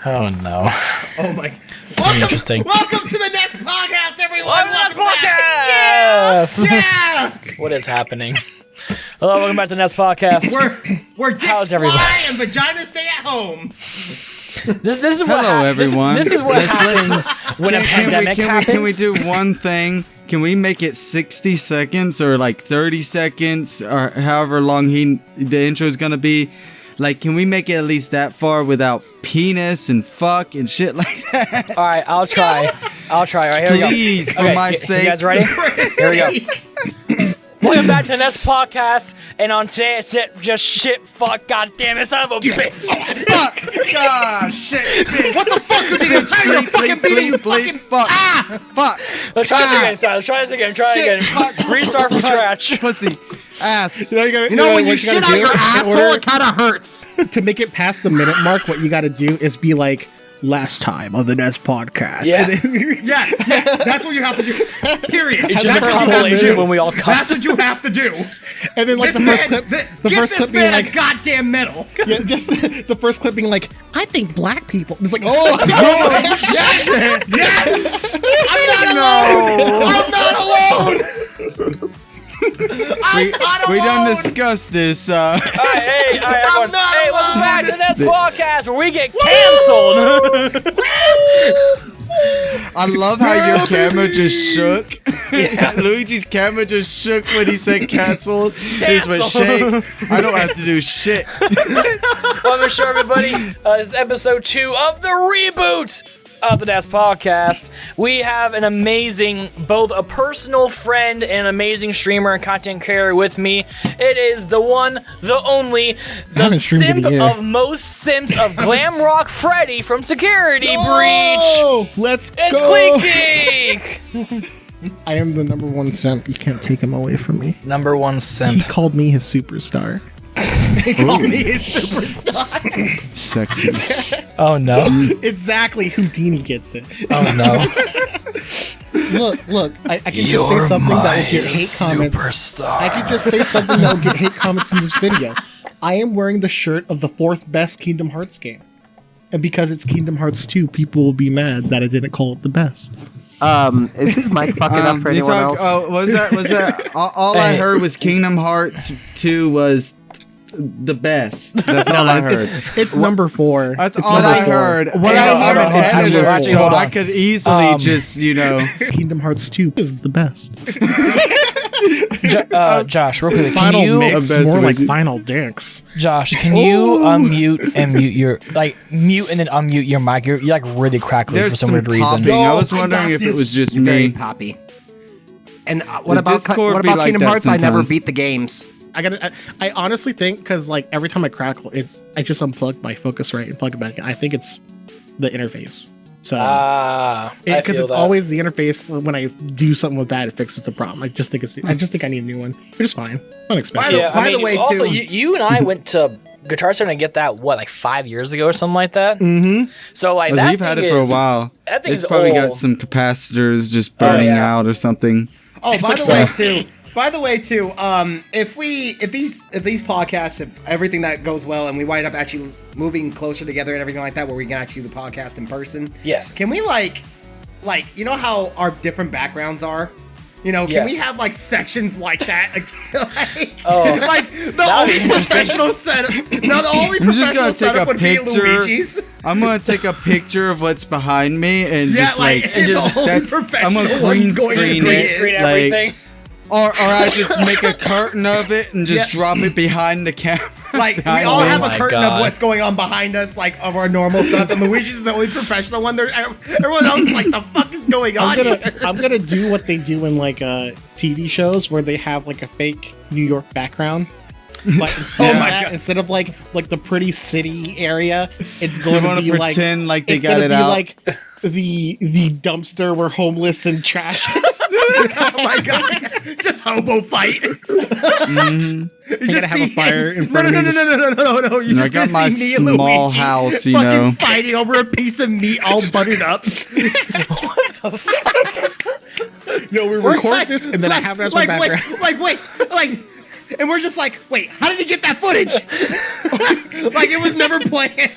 Oh no. Oh my. Interesting. Welcome to the Nest Podcast, everyone. Welcome back. Yes. Yeah. What is happening? Hello, welcome back to the Nest Podcast. We're dicks fly and vaginas stay at home. This is what Hello, everyone. This is what happens when a pandemic happens. Can we do one thing? Can we make it 60 seconds or like 30 seconds or however long the intro is gonna be? Like, can we make it at least that far without penis and fuck and shit like that? All right, I'll try. All right, here we go. Please, for my sake. You guys ready? Here we go. Welcome back to the Nest Podcast, and on today it's just shit, fuck, goddamn it, son of a bitch. Fuck, God, shit, bitch. What the fuck are you trying to fucking beat you? Fucking fuck. Fuck. Let's try this again, son. Let's try this again. Try again. Restart from scratch. Pussy. Ass. You know when you shit on your asshole, it kind of hurts. To make it past the minute mark, what you got to do is be like, last time on the Nest Podcast. Yeah. yeah, that's what you have to do. Period. It's just a compilation when we all cuss. That's what you have to do. And then like This the first man- clip, th- the get first this clip being man like, a goddamn medal. yeah, just the first clip being like, I think black people. It's like, Yes! I'm not alone! We done discussed this. All right, everyone. not Hey, welcome alone. back to the Nest Podcast where we get canceled. I love how your camera just shook. Luigi's camera just shook when he said canceled. Here's what shake. I don't have to do shit. Well, I'm sure everybody, this is episode 2 of the reboot of the Nest Podcast. We have an amazing, both a personal friend and an amazing streamer and content creator with me. It is the one, the only, the simp of most simps of Glam Rock Freddy from Security Breach. Let's go. It's Cleekgeek. I am the number one simp. You can't take him away from me. Number 1 He simp. called me his superstar. They call me a superstar. Sexy. Oh no. Exactly. Houdini gets it. Oh no. Look. I can just say something that will get hate comments. Superstar. I can just say something that will get hate comments in this video. I am wearing the shirt of the 4th best Kingdom Hearts game. And because it's Kingdom Hearts 2, people will be mad that I didn't call it the best. Is his mic fucking up for anyone else? Oh, was that? All I heard was Kingdom Hearts 2 was the best. That's all I heard. It's number 4. That's It's all number I 4. heard. What I'm an actually, editor, so hold on. I could easily just, Kingdom Hearts 2 is the best. Josh, real quickly, can Final you, mix, I'm more like best Final Dicks. Josh, can you unmute and mute your, mute and then unmute your mic? You're like really crackly there's for some some weird reason. popping. I was I wondering got if it this. was just Very me. poppy. And what The about Discord be like Kingdom that Hearts? I never sometimes. beat the games. I honestly think because like every time I crackle, I just unplug my Focusrite and plug it back in. I think it's the interface. So because it's always the interface. When I do something with that, it fixes the problem. I just think I need a new one, which is fine. Unexpected. By the way, also, too- you and I went to Guitar Center to get that, what, like 5 years ago or something like that? Mm-hmm. So, like, Well, that you've had thing it for a is- while. That thing It's is probably old. got some capacitors just burning yeah. out or something. Oh, by the way, too, if these podcasts, if everything that goes well and we wind up actually moving closer together and everything like that, where we can actually do the podcast in person, Yes. can we like you know how our different backgrounds are? You know, can we Yes. have like sections like that? Oh. Like the That would only be interesting. professional setup. No, the only I'm just professional gonna take setup a would be picture. Luigi's. I'm gonna take a picture of what's behind me and Yeah, just like and just- the only that's- I'm professional gonna one's green going to screen be it. it. Screen like- everything. or I just make a curtain of it and just drop it behind the camera. Like, we behind all me. have a my curtain God. of what's going on behind us, like, of our normal stuff, and Luigi's is the only professional one. Everyone else is like, the fuck is going on here? I'm gonna do what they do in like TV shows where they have like a fake New York background. But instead, Oh my of that, God. instead of like the pretty city area, it's You going to want be to like pretend like they it's got gonna it be out. like the dumpster where homeless and trash. Oh my god! Just hobo fight. I'm gonna have a fire in front of me. No! You're I just got gonna my see me and small Luigi house, you fucking know. fighting over a piece of meat all buttered up. No, we record this and then I have it as my background. Wait, and we're just like, wait, how did you get that footage? Like it was never planned.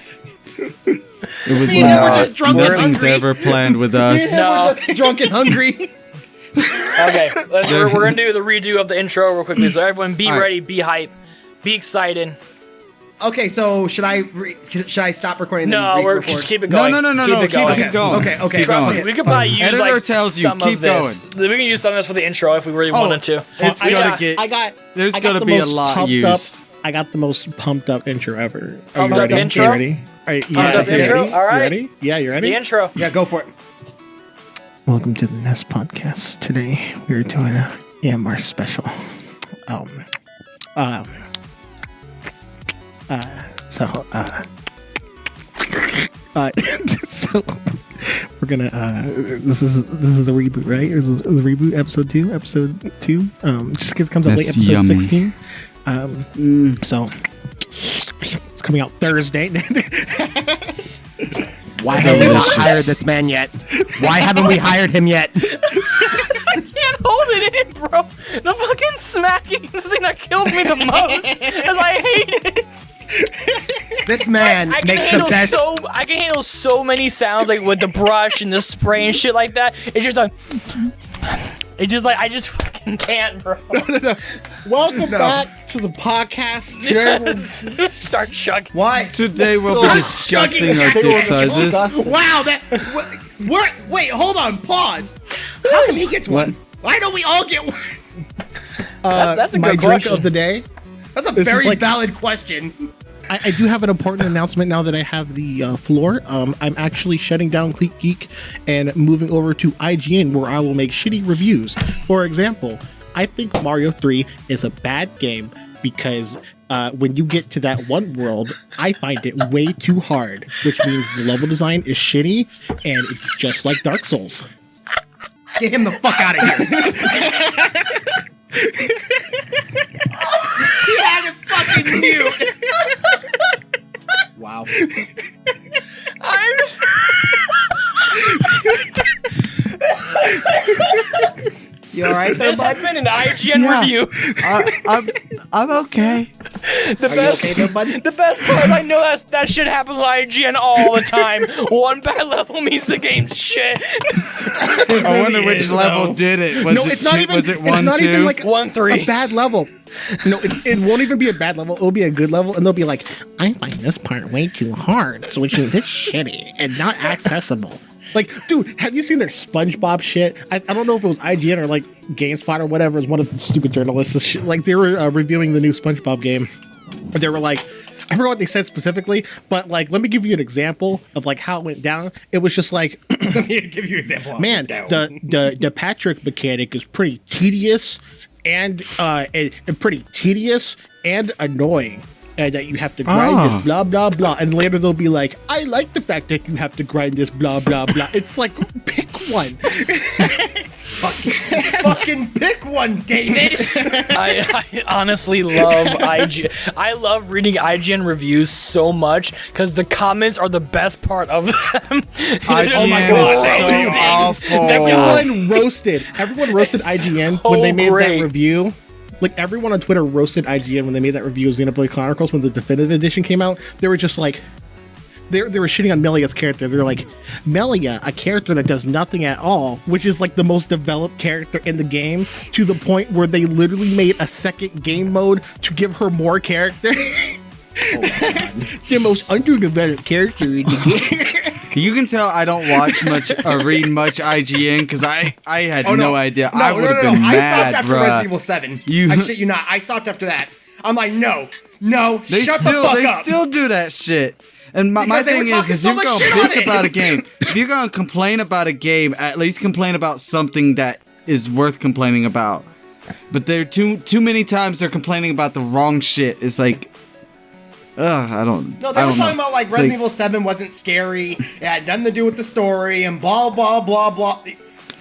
It was Me and him were just drunk and nothing's hungry. ever planned with us. We're just drunk and hungry. Okay, we're gonna do the redo of the intro real quickly. So everyone, be ready, be hype, be excited. Okay, so should I stop recording? No, we're just keep it going. No. Keep it going. Keep going. Okay. Keep Trust going. me, we could probably use Editor like tells you, some keep of this. We can use some of this for the intro if we really wanted to. It's gonna get. There's gonna be a lot used. I got the most pumped up intro ever. Pumped you up ready? intro? You ready? Are you Pumped up intro? All right. You ready? Yeah, you ready? The intro. Yeah, go for it. Welcome to the Thenest Podcast. Today we're doing a AMR special. So we're gonna this is the reboot, right? This is the reboot episode 2. Just because it comes out late, That's episode yummy. 16. So it's coming out Thursday. Why have we not Delicious. hired this man yet? Why haven't we hired him yet? I can't hold it in, bro. The fucking smacking is the thing that kills me the most, because I hate it. This man I can makes the handle best. I can handle so many sounds like with the brush and the spray and shit like that. It's just like, I just fucking can't, bro. Welcome back to the podcast. Just start chugging. Why? Today we'll be discussing our dick sizes. Wow, wait, hold on, pause. How come he gets one? Why don't we all get one? That's a my good drink question. of the day. That's a This is very like- valid question. I do have an important announcement now that I have the floor. I'm actually shutting down Cleekgeek and moving over to IGN, where I will make shitty reviews. For example, I think Mario 3 is a bad game because when you get to that one world, I find it way too hard, which means the level design is shitty and it's just like Dark Souls. Get him the fuck out of here. He had it fucking mute. Wow. You alright there, This has bud? been an IGN Yeah. review. I'm okay. The Are you best, okay there, bud? the best part is I know that shit happens on IGN all the time. One bad level means the game's shit. I wonder which is, level though. did it. Was No, it it's not even. Was it it's 1, not 2? even like 1, 3. a bad level. No, it won't even be a bad level. It'll be a good level, and they'll be like, "I find this part way too hard, so which means it's shitty and not accessible." Like, dude, have you seen their SpongeBob shit? I don't know if it was IGN or like GameSpot or whatever. It was one of the stupid journalists. This shit. Like, they were reviewing the new SpongeBob game. And they were like, I forgot what they said specifically, but like, let me give you an example of like how it went down. It was just like, Let me give you an example. of man, it. the Patrick mechanic is pretty tedious and pretty tedious and annoying. And that you have to grind this blah blah blah, and later they'll be like, "I like the fact that you have to grind this blah blah blah." It's like, pick one. fucking pick one, David. I honestly love IGN. I love reading IGN reviews so much because the comments are the best part of them. IGN God, is so dude. awful. Everyone roasted IGN when they made great. that review. Like, everyone on Twitter roasted IGN when they made that review of Xenoblade Chronicles when the definitive edition came out. They were just like, they were shitting on Melia's character. They're like, Melia, a character that does nothing at all, which is like the most developed character in the game, to the point where they literally made a second game mode to give her more character. The most underdeveloped character in the game. You can tell I don't watch much or read much IGN because I had Oh, no idea. I would have been I mad, stopped after bruh. Resident Evil 7. You- I shit you not. I stopped after that. I'm like, no, They shut still, the fuck they up. still do that shit. And my Because they were thing talking is so you're much gonna shit on bitch it. about a game, if you're gonna complain about a game, at least complain about something that is worth complaining about. But there too many times they're complaining about the wrong shit. It's like, I don't. No, they I were don't talking know. about like It's Resident Evil 7 wasn't scary. It had nothing to do with the story and blah blah blah blah.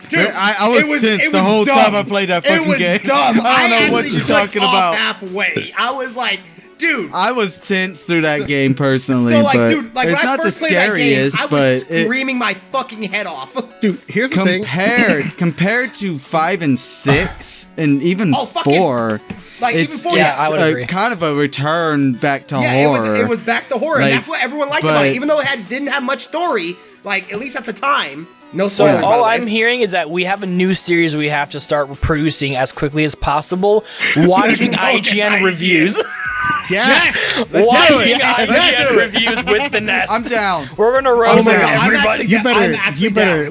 Dude, I was tense it the was whole dumb. time I played that fucking It was game. dumb. I don't know what actually you're talking clicked off about. halfway. I was like, dude. I was tense through that game personally, So like, but dude, like it's when I not first the played that game, scariest, I was but it, screaming my fucking head off. Dude, here's the thing. compared to 5 and 6 and even Oh, fucking- 4, Like even it's before I would agree. kind of a return back to yeah, horror. it was back to horror, Like, and that's what everyone liked about it. Even though it didn't have much story, like at least at the time. No So spoilers. by the all way. I'm hearing is that we have a new series we have to start producing as quickly as possible. Watching IGN reviews. Yes. Watching IGN reviews with the Nest. I'm down. We're gonna roast my God, I'm everybody. actually- You better, I'm actually you better The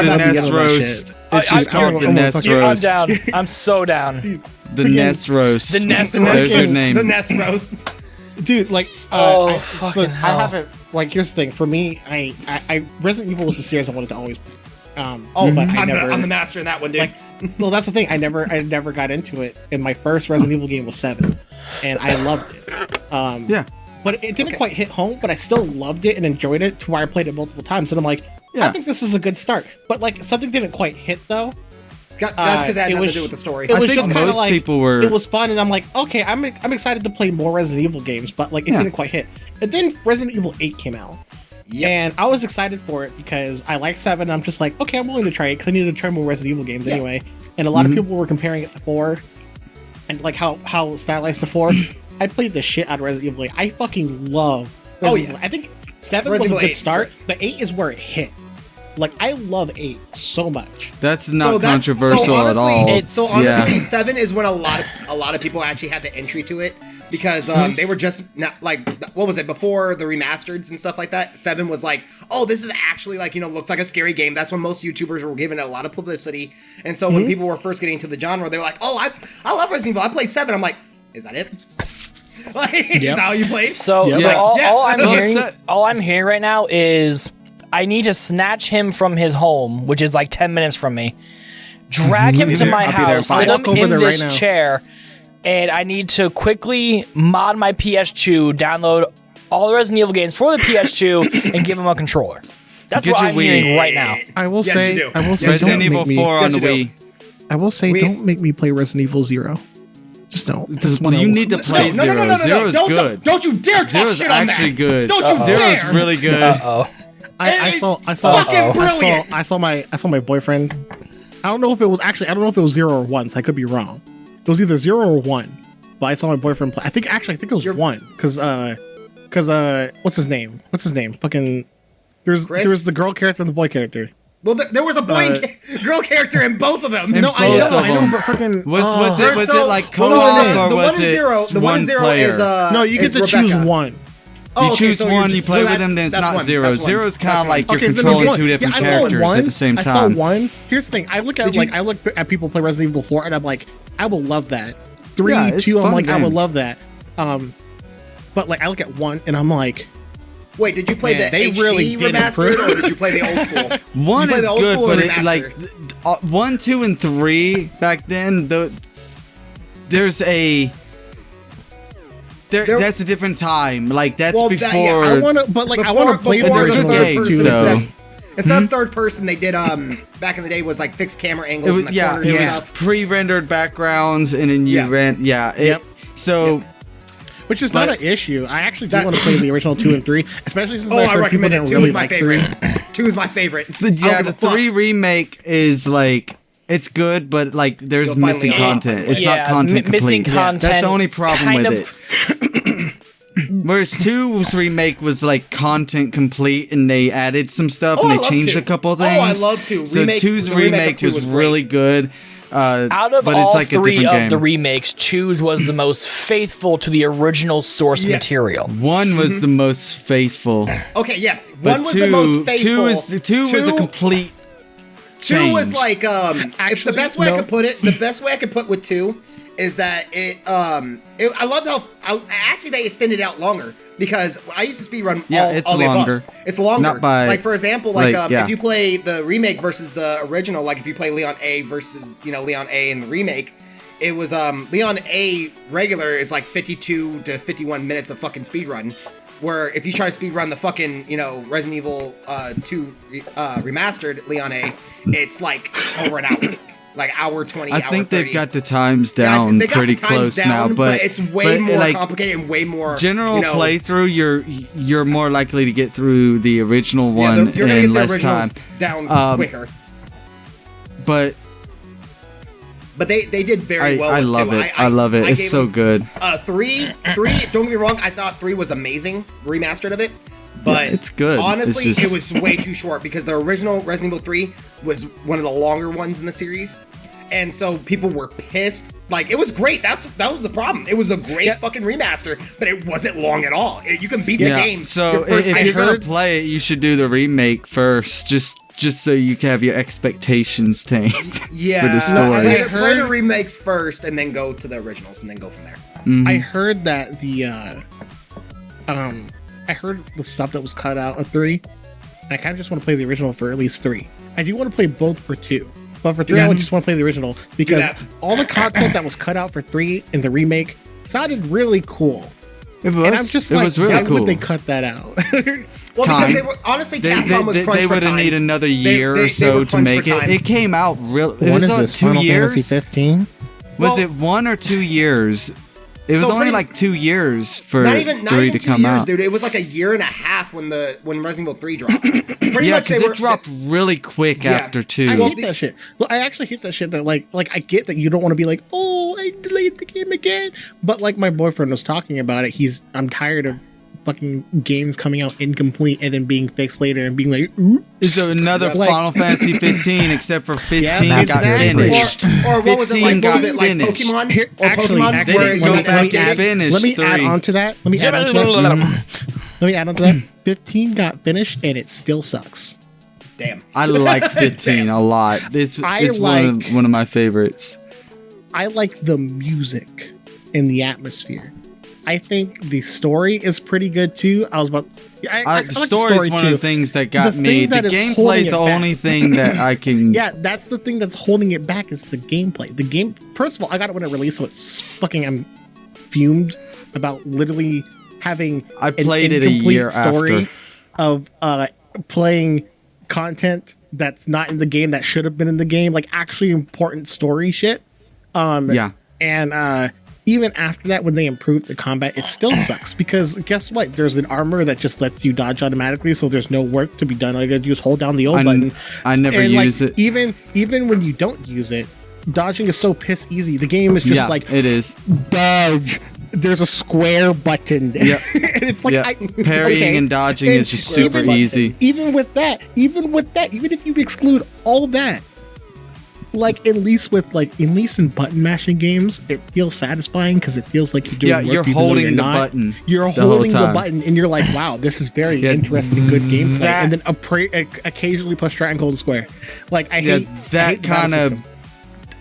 not be Nest getting that roast. shit. It's just called the I'm Nest fucking- I'm roast. down. I'm so down. The Nest roast. The Nest There's roast. your name. The Nest roast. Dude, like, Oh, I fucking hell. haven't. Like, here's the thing. For me, I Resident Evil was a series I wanted to always play. Oh, but I I'm, never. I'm the master in that one, dude. Like, well, that's the thing. I never got into it. And my first Resident Evil game was 7, and I loved it. Yeah. But it didn't quite hit home. But I still loved it and enjoyed it to where I played it multiple times. And I'm like, Yeah. I think this is a good start. But like, something didn't quite hit though. that's because that had it nothing was- to do with the story. It I was think just kind of most like people were- It was fun, and I'm like, okay, I'm excited to play more Resident Evil games, but like it Yeah. didn't quite hit. And then Resident Evil 8 came out, Yep. and I was excited for it because I like 7. And I'm just like, okay, I'm willing to try it because I need to try more Resident Evil games anyway. And a lot of people were comparing it to 4, and like how stylized to 4. I played the shit out of Resident Evil 8. I fucking love. Resident Evil. I think 7 Resident was a Evil good 8 is start. The 8 is where it hit. Like I love 8 so much. That's not controversial at all. So honestly, 7 is when a lot of people actually had the entry to it because they were just not like, what was it, before the remasters and stuff like that. 7 was like, oh, this is actually like, looks like a scary game. That's when most YouTubers were giving it a lot of publicity. And so when people were first getting into the genre, they were like, oh, I love Resident Evil. I played 7. I'm like, is that it? Like, is that how you played? So, Yep. so Like, all I'm Well, hearing, set- all I'm hearing right now is I need to snatch him from his home, which is like 10 minutes from me, drag him to my I'll be there in house, 5. sit him Walk over in there this right now. chair, and I need to quickly mod my PS2, download all the Resident Evil games for the PS2, and give him a controller. That's Get what your I'm Wii. hearing right now. I will Yes, say, you do. I will say, Yes, Resident don't Evil make me, 4 on Yes, the you do. Wii. I will say, We- don't make me play Resident Evil 0. Just don't. That's one You I will- need to play no, no, no, no, no, no. Zero's Don't, good. don't you dare talk Zero's shit on actually that. good. Don't you Zero's dare. really good. Uh-oh. I saw fucking brilliant. I saw my boyfriend. I don't know if it was 0 or 1. So I could be wrong. It was either 0 or 1. But I saw my boyfriend play. I think it was 1 because what's his name? Fucking Chris? there's the girl character and the boy character. Well, there was a boy and girl character in both of them. No, I both know, of them. but fucking Was There's it like so co-op or the was one in it zero, the one in zero player? is no, you get is to choose Rebecca. 1. Oh, You okay, choose so one, you're- you play so with that's- them, then it's that's not one, Zero. that's one, Zero's that's kind of one. like you're Okay, then controlling one. two different I saw characters one. at the same I saw time. 1. Here's the thing. I look at people play Resident Evil 4, and I'm like, I will love that. 3, Yeah, it's 2, I'm fun like, I game. would love that. But like, I look at 1, and I'm like, Wait, did you play Man, the they HD really did remastered improve. or did you play the old school? One play is the old good, school but or it, remastered? like 1, 2, and 3 back then. There's a that's a different time. Like that's Well, before. that- I want to, but like, I want to play the before the original third third game, person, so- instead of third person, they did back in the day was like fixed camera angles in the corners it and was stuff. pre-rendered backgrounds, and then you Yeah. ran. Yeah, Yep. So. which is not But- an issue. I actually do That- want to play the original 2 and 3, especially since Oh, I heard recommend people it. didn't 2 really is my like favorite. 3. 2 is my favorite. So, I don't yeah, give the a fuck. 3 remake is like it's good, but like there's You'll finally missing unlock content. it. It's Yeah, not content missing complete. content. That's the only problem kind with of- it. Whereas 2's remake was like content complete, and they added some stuff Oh, and I they love changed 2. a couple Oh, things. I love 2. So Remake- 2's the remake of remake 2 was was great. really good. Out of but all it's like a 3 different of game. the remakes, Choose was the most faithful to the original source Yeah. material. 1 was the most faithful. Okay, yes. But 1 was the most faithful. 2 was a complete. 2 was change. like if the Actually, best way I no. could put it, the best way I could put with 2 is that I loved how actually they extended it out longer because I used to speedrun Yeah, all the above. longer. It's longer. Not by- like for example, yeah. if you play the remake versus the original, like if you play Leon A versus Leon A in the remake, it was Leon A regular is like 52 to 51 minutes of fucking speedrun. Where if you try to speedrun the fucking, Resident Evil 2 remastered Leon A, it's like over an hour. Like hour 20, I hour think 30. they've got the times down they got pretty the times close down, now, but it's way more like, complicated and way more general playthrough. You're more likely to get through the original one you're gonna in get the less time. originals down quicker. But but they did very well. I with love 2. it. I love it. It's so good. 3. Don't get me wrong. I thought 3 was amazing, remastered of it. But it's good. Honestly, it's just... it was way too short because the original Resident Evil 3 was one of the longer ones in the series. And so people were pissed. Like, it was great. That was the problem. It was a great fucking remaster, but it wasn't long at all. You can beat the game. So if you're going to play it, you should do the remake first, just so you can have your expectations tamed for the story. No, play the remakes first and then go to the originals and then go from there. Mm-hmm. I heard that I heard the stuff that was cut out of 3, and I kind of just want to play the original for at least 3. I do want to play both for 2, but for 3, I would just want to play the original because all the content that was cut out for 3 in the remake sounded really cool. It was. And I'm just like, really why cool. would they cut that out? Well, because they were, honestly, Capcom was crunched for time. They would have needed another year or so to make it. It came out real. When is this? 2 Final years? Fantasy 15? Was it 1 or 2 years? It was only like 2 years for 3 to come out. Dude. It was like a year and a half when Resident Evil 3 dropped. Pretty much because it dropped really quick after 2. I hate that shit. I actually hate that shit. That like I get that you don't want to be like, oh, I delayed the game again. But like my boyfriend was talking about it. I'm tired of fucking games coming out incomplete and then being fixed later and being like, oops. Is there another Final Fantasy 15 except for 15 got finished? Or what was it like? What was it like Pokemon? Here, actually, Pokemon? They didn't go back and finish 3. Let me add on to that. Let me add on to that. 15 got finished and it still sucks. Damn. I like 15 a lot. It's one of my favorites. I like the music and the atmosphere. I think the story is pretty good too. The story is one of the things that got me. The gameplay is the only thing that I can. Yeah, that's the thing that's holding it back is the gameplay. The game. First of all, I got it when it released, so it's fucking. I'm fumed about literally having. I played it a year story after. Of playing content that's not in the game that should have been in the game, like actually important story shit. And even after that, when they improved the combat, it still sucks because guess what? There's an armor that just lets you dodge automatically, so there's no work to be done. All you gotta do is hold down the old button. I never use it. Even when you don't use it, dodging is so piss easy. The game is just like it is dodge. There's a square button. Yeah, it's like parrying and dodging is just super easy. Even with that, even if you exclude all that. Like at least in button mashing games, it feels satisfying because it feels like you're doing work. You're holding the button. You're holding the button, and you're like, "Wow, this is very interesting, good gameplay." And then occasionally push triangle and square. Like I hate that kind of.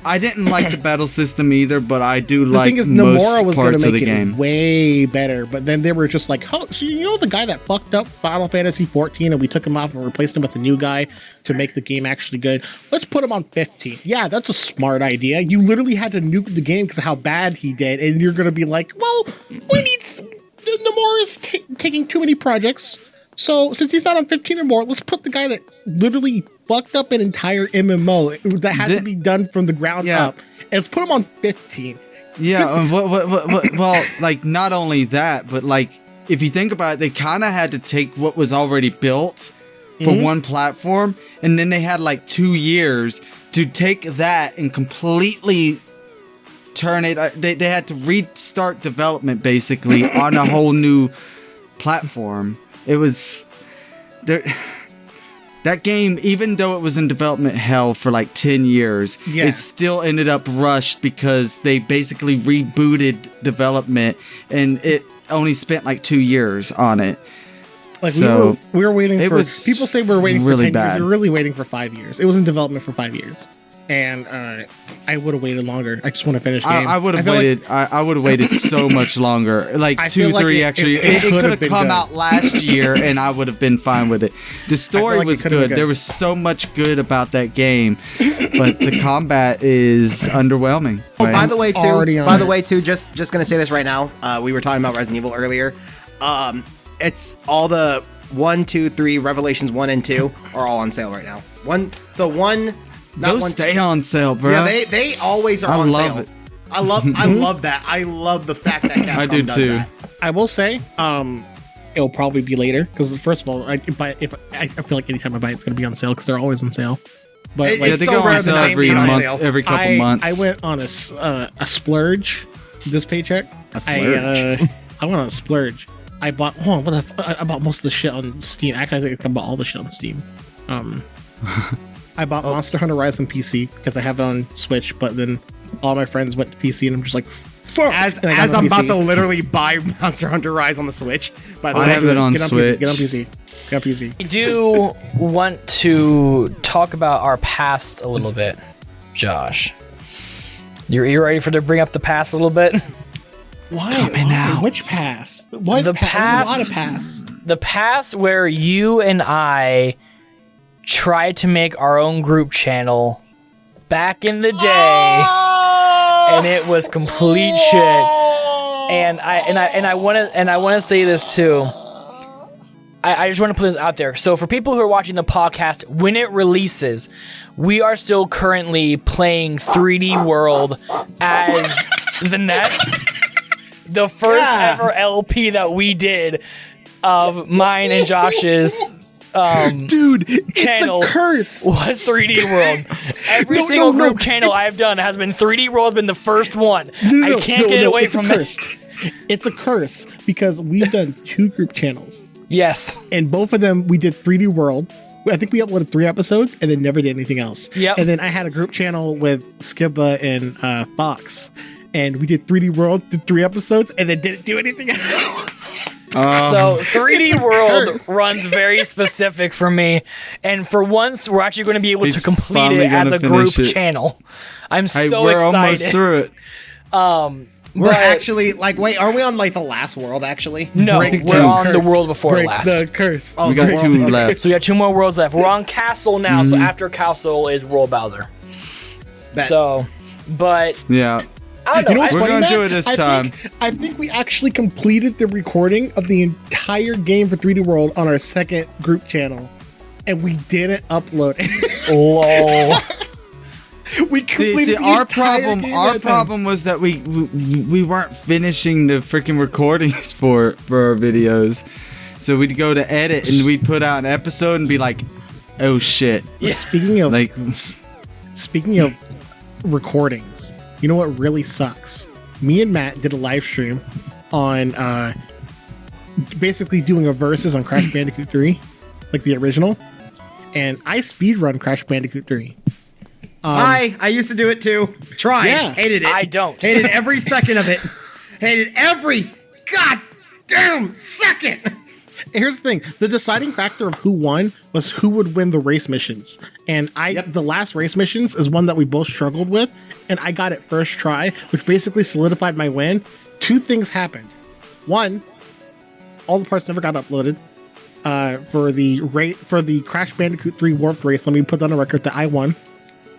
I didn't like the battle system either, but I do like thing is, most Nomura was parts gonna of make the game. Way better, but then they were just like, "Oh, so you know the guy that fucked up Final Fantasy 14, and we took him off and replaced him with a new guy to make the game actually good. Let's put him on 15." Yeah, that's a smart idea. You literally had to nuke the game because of how bad he did, and you're gonna be like, "Well, we need Nomura's taking too many projects." So since he's not on 15 or more, let's put the guy that literally fucked up an entire MMO that had to be done from the ground up, and let's put him on 15. Yeah, well, like not only that, but like if you think about it, they kind of had to take what was already built for one platform, and then they had like 2 years to take that and completely turn it. They had to restart development basically on a whole new platform. It was there. That game, even though it was in development hell for like 10 years, it still ended up rushed because they basically rebooted development, and it only spent like 2 years on it. Like so we were waiting for. People say we're waiting really for 10 bad. years. We're really waiting for 5 years. It was in development for 5 years. And I would have waited longer. I just want to finish the game. I would have waited. I would have waited so much longer. Like 2, 3. Actually, it could have come out last year, and I would have been fine with it. The story was good. There was so much good about that game, but the combat is underwhelming. Oh, by the way, too. Just gonna say this right now. We were talking about Resident Evil earlier. It's all the 1, 2, 3 Revelations 1 and 2 are all on sale right now. One. Those stay on sale, bro. Yeah, they always are on sale. It. I love that. I love the fact that Capcom does that. I will say, it'll probably be later because first of all, if I feel like anytime I buy it, it's gonna be on sale because they're always on sale. But It's like, so they go rare on the sale same every thing on month, sale. every couple months. I went on a splurge this paycheck. A splurge? I went on a splurge. I bought I bought most of the shit on Steam. Actually, I think I bought all the shit on Steam. I bought Monster Hunter Rise on PC because I have it on Switch, but then all my friends went to PC and I'm just like, fuck. As And I got it I'm on about PC. to literally buy Monster Hunter Rise on the Switch. By the I way, have it on Get on Switch. PC. Get on PC. Get on PC. I do want to talk about our past a little bit, Josh. You ready to bring up the past a little bit? Why? Which past? What The past? There's a lot past- of past. The past where you and I tried to make our own group channel back in the day, and it was complete shit. And I want to say this too. I just want to put this out there. So for people who are watching the podcast, when it releases, we are still currently playing 3D World as the Nest. The first ever LP that we did of mine and Josh's Dude, channel it's a curse. was 3D World. Every No, single no, group channel I've done has been 3D World, has been the first one. No, I can't get away it's from a it. curse. It's a curse because we've done 2 group channels, Yes. and both of them we did 3D World. I think we uploaded 3 episodes and then never did anything else. Yep. And then I had a group channel with Skibba and Fox, and we did 3D World, did 3 episodes, and then didn't do anything else. So 3D it's a World curse. runs very specific for me, and for once we're actually going to be able He's to complete finally it as gonna a group finish it. channel. I'm Hey, so we're excited. almost through it. we're but- actually like, wait, are we on like the last world actually? No, Break we're two. on the Curse. world before Break last. the curse. Oh, We got the 2 world, okay. left. So we got 2 more worlds left. We're on Castle now, so after Castle is World Bowser. Bet. So, but Yeah. I don't know. You know what's We're funny, gonna Matt? do it this time. I think we actually completed the recording of the entire game for 3D World on our second group channel, and we didn't upload it. Lol. We completed See, the our entire problem, game our that time. problem was that we weren't finishing the freaking recordings for our videos. So we'd go to edit and we'd put out an episode and be like, oh shit. Speaking of Like, speaking of recordings, you know what really sucks? Me and Matt did a live stream on basically doing a versus on Crash Bandicoot 3, like the original, and I speedrun Crash Bandicoot 3. I used to do it too. Tried. Yeah. Hated it. I don't. Hated every second of it. Hated every goddamn second. Here's the thing: the deciding factor of who won was who would win the race missions. And the last race missions is one that we both struggled with, and I got it first try, which basically solidified my win. 2 things happened. One, all the parts never got uploaded. For the Crash Bandicoot 3 Warped race, let me put that on record that I won.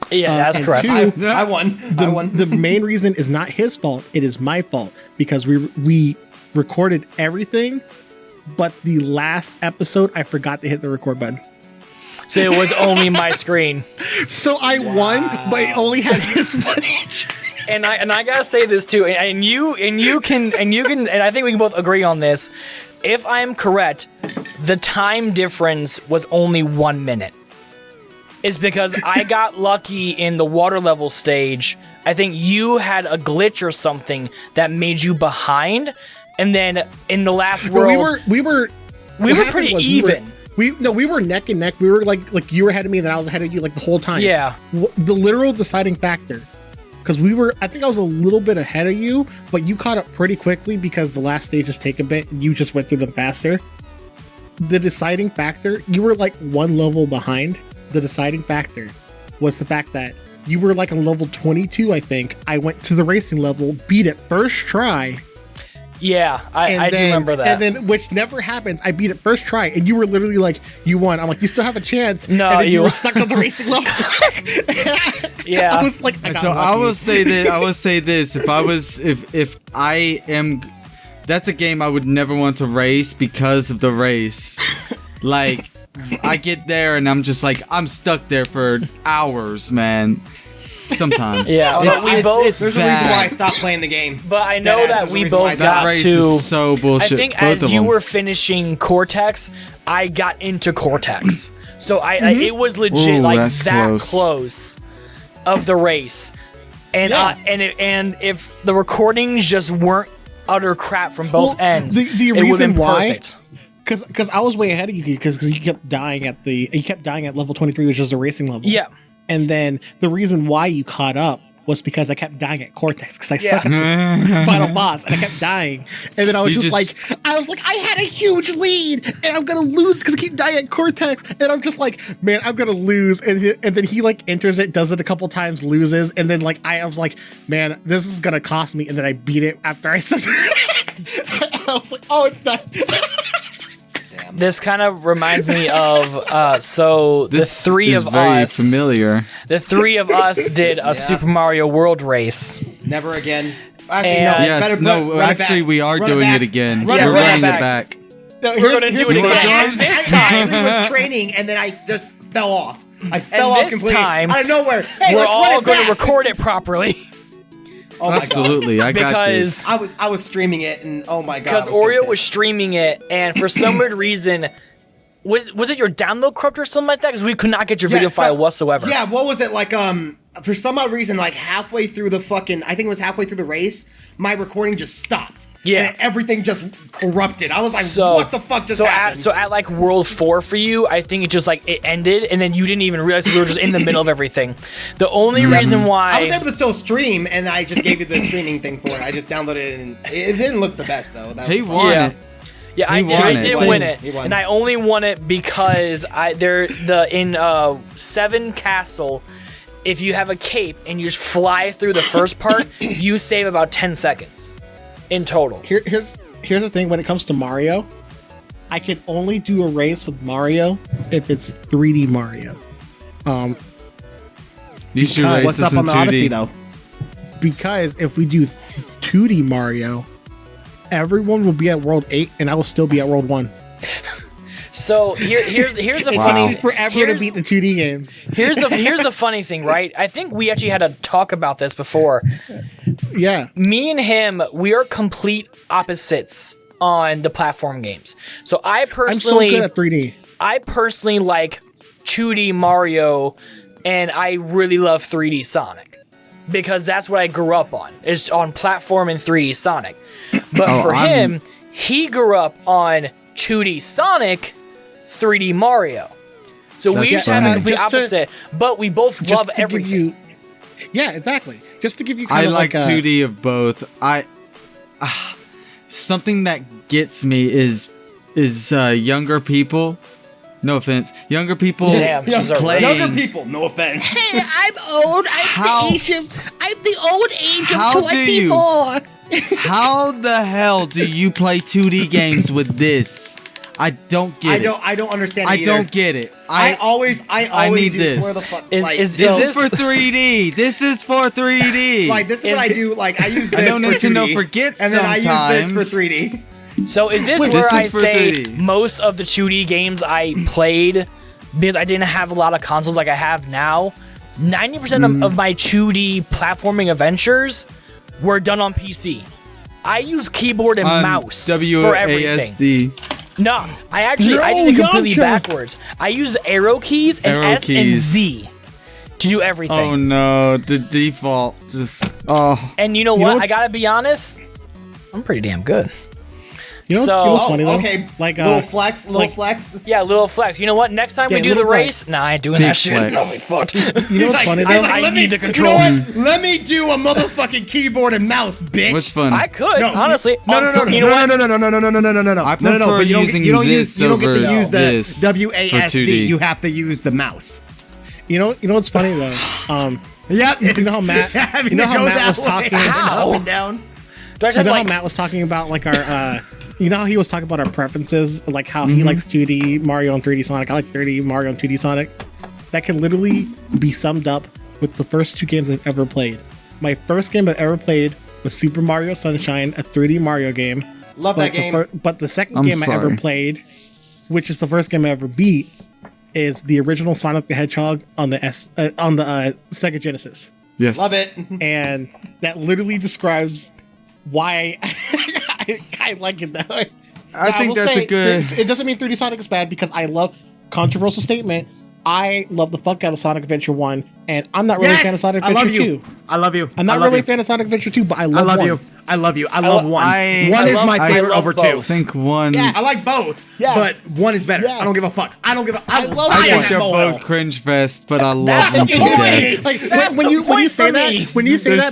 Yeah, that's and correct. 2, I won. I won. the main reason is not his fault; it is my fault because we recorded everything, but the last episode I forgot to hit the record button. So it was only my screen. So I won, but it only had his footage. And I gotta say this too, and you can and I think we can both agree on this. If I'm correct, the time difference was only 1 minute. It's because I got lucky in the water level stage. I think you had a glitch or something that made you behind, and then in the last world, we were we what were happened pretty was even. We were neck and neck. We were like you were ahead of me, and then I was ahead of you like the whole time. Yeah. The literal deciding factor, because I think I was a little bit ahead of you, but you caught up pretty quickly because the last stages take a bit, and you just went through them faster. The deciding factor, you were like 1 level behind. The deciding factor was the fact that you were like on level 22, I think. I went to the racing level, beat it first try. Yeah, I do remember that. And then, which never happens, I beat it first try, and you were literally like, you won. I'm like, you still have a chance. No, and then you you- were stuck on the racing level. Yeah. I was like, I got so I lucky. will say that I will say this: if I am, that's a game I would never want to race because of the race. Like, I get there and I'm just like I'm stuck there for hours, man. Sometimes, Yeah, but we both. There's a reason why I stopped playing the game. But I It's know deadass. that There's a we reason why I both stopped. that got race to. is so bullshit. I think both as of you them. were finishing Cortex, I got into Cortex. So it was legit Ooh, like that's that close of the race, and and if the recordings just weren't utter crap from both ends, the it would have reason been why. perfect. Because I was way ahead of you because you kept dying at level 23, which is the racing level. Yeah. And then the reason why you caught up was because I kept dying at Cortex because I suck at the final boss and I kept dying. And then I was I had a huge lead and I'm gonna lose because I keep dying at Cortex. And I'm just like, man, I'm gonna lose. And then he like enters it, does it a couple times, loses, and then like I was like, man, this is gonna cost me. And then I beat it after I said that. I was like, oh, it's done. This kind of reminds me of the three of us. Familiar. The three of us did a Super Mario World race. Never again. Actually, we are doing it again. We're running it back. No, We're gonna do it again. I actually was training and then I just fell off. I fell off completely time, out of nowhere. Hey, we're let's run all it going to back. record it properly. Oh my Absolutely, God. I got this. I was streaming it and oh my God. Because Oreo was streaming it, and for some weird reason, was it your download corrupt or something like that? Because we could not get your video file whatsoever. Yeah, what was it like? For some odd reason, like halfway through the I think it was halfway through the race, my recording just stopped. Yeah. And everything just corrupted. I was like, what the fuck just happened? So at like World 4 for you, I think it just like it ended, and then you didn't even realize we were just in the middle of everything. The only reason why I was able to still stream, and I just gave you the streaming thing for it. I just downloaded it, and it didn't look the best though. He won it. Yeah, I did win it, and I only won it because in 7 Castle, if you have a cape and you just fly through the first part, you save about 10 seconds in total. Here's the thing: when it comes to Mario, I can only do a race with Mario if it's 3D Mario. You should race what's this up on in the 2D. Odyssey though? Because if we do 2D Mario, everyone will be at World 8, and I will still be at World 1. So here's a It funny takes me forever to beat the 2D games. Here's the funny thing, right? I think we actually had a talk about this before. Yeah. Me and him, we are complete opposites on the platform games. So I'm so good at 3D. I personally like 2D Mario, and I really love 3D Sonic because that's what I grew up on. It's on platform and 3D Sonic. But for him, he grew up on 2D Sonic, 3D Mario. So we just have a complete opposite, but we both love everything. Yeah, exactly. Just to give you kind I of like a 2D of both. Something that gets me is younger people. No offense. Younger people playing. Younger people, no offense. Hey, I'm old. I'm the old age of 24. How the hell do you play 2D games with this? I don't get it. I don't understand it I either. don't get it. I always need use this. where the fuck Is This is for 3D. This is for 3D. like this is what I do. Like I use this I know for Nintendo 2D, forgets and then I use sometimes. this for 3D. So is this Wait, where this I is for say 3D. most of the 2D games I played, because I didn't have a lot of consoles like I have now, 90% of my 2D platforming adventures were done on PC. I use keyboard and mouse for everything. WASD. No, I did it completely backwards. I use arrow keys and S and Z to do everything. Oh no, the default just And you know what? I gotta be honest, I'm pretty damn good. You know what's funny though? Okay, Like little flex. Yeah, little flex. You know what? Next time we do the little race, nah, I ain't doing Big that shit. flex. No, we fucked. You know what's funny though? I need the control. You know what? Let me do a motherfucking keyboard and mouse, bitch. what's fun? I could, honestly. No. You know what? No. I prefer using you don't this you don't get to over use the this for WASD. 2D. You have to use the mouse. You know what's funny though? Yep. You know how Matt? You know how Matt was talking? How? Up and down. Do I just You have know like how Matt was talking about like our you know how he was talking about our preferences, like how he likes 2D Mario and 3D Sonic. I like 3D Mario and 2D Sonic. That can literally be summed up with the first 2 games I've ever played. My first game I've ever played was Super Mario Sunshine, a 3D Mario game. Love that game. But the second game I ever played, which is the first game I ever beat, is the original Sonic the Hedgehog on the Sega Genesis. Yes. Love it. And that literally describes why I like it that way. I think will that's say, a good. It doesn't mean 3D Sonic is bad because I love controversial statement. I love the fuck out of Sonic Adventure 1, and I'm not really a fan of Sonic Adventure 2. I love you. I'm not really a fan of Sonic Adventure 2, but I love 1. I love you. I love 1. 1 is my favorite over 2. I think 1. Yeah, I like both, but 1 is better. I don't give a fuck. I think they're both cringe fest, but I love them to death. Like when you say that,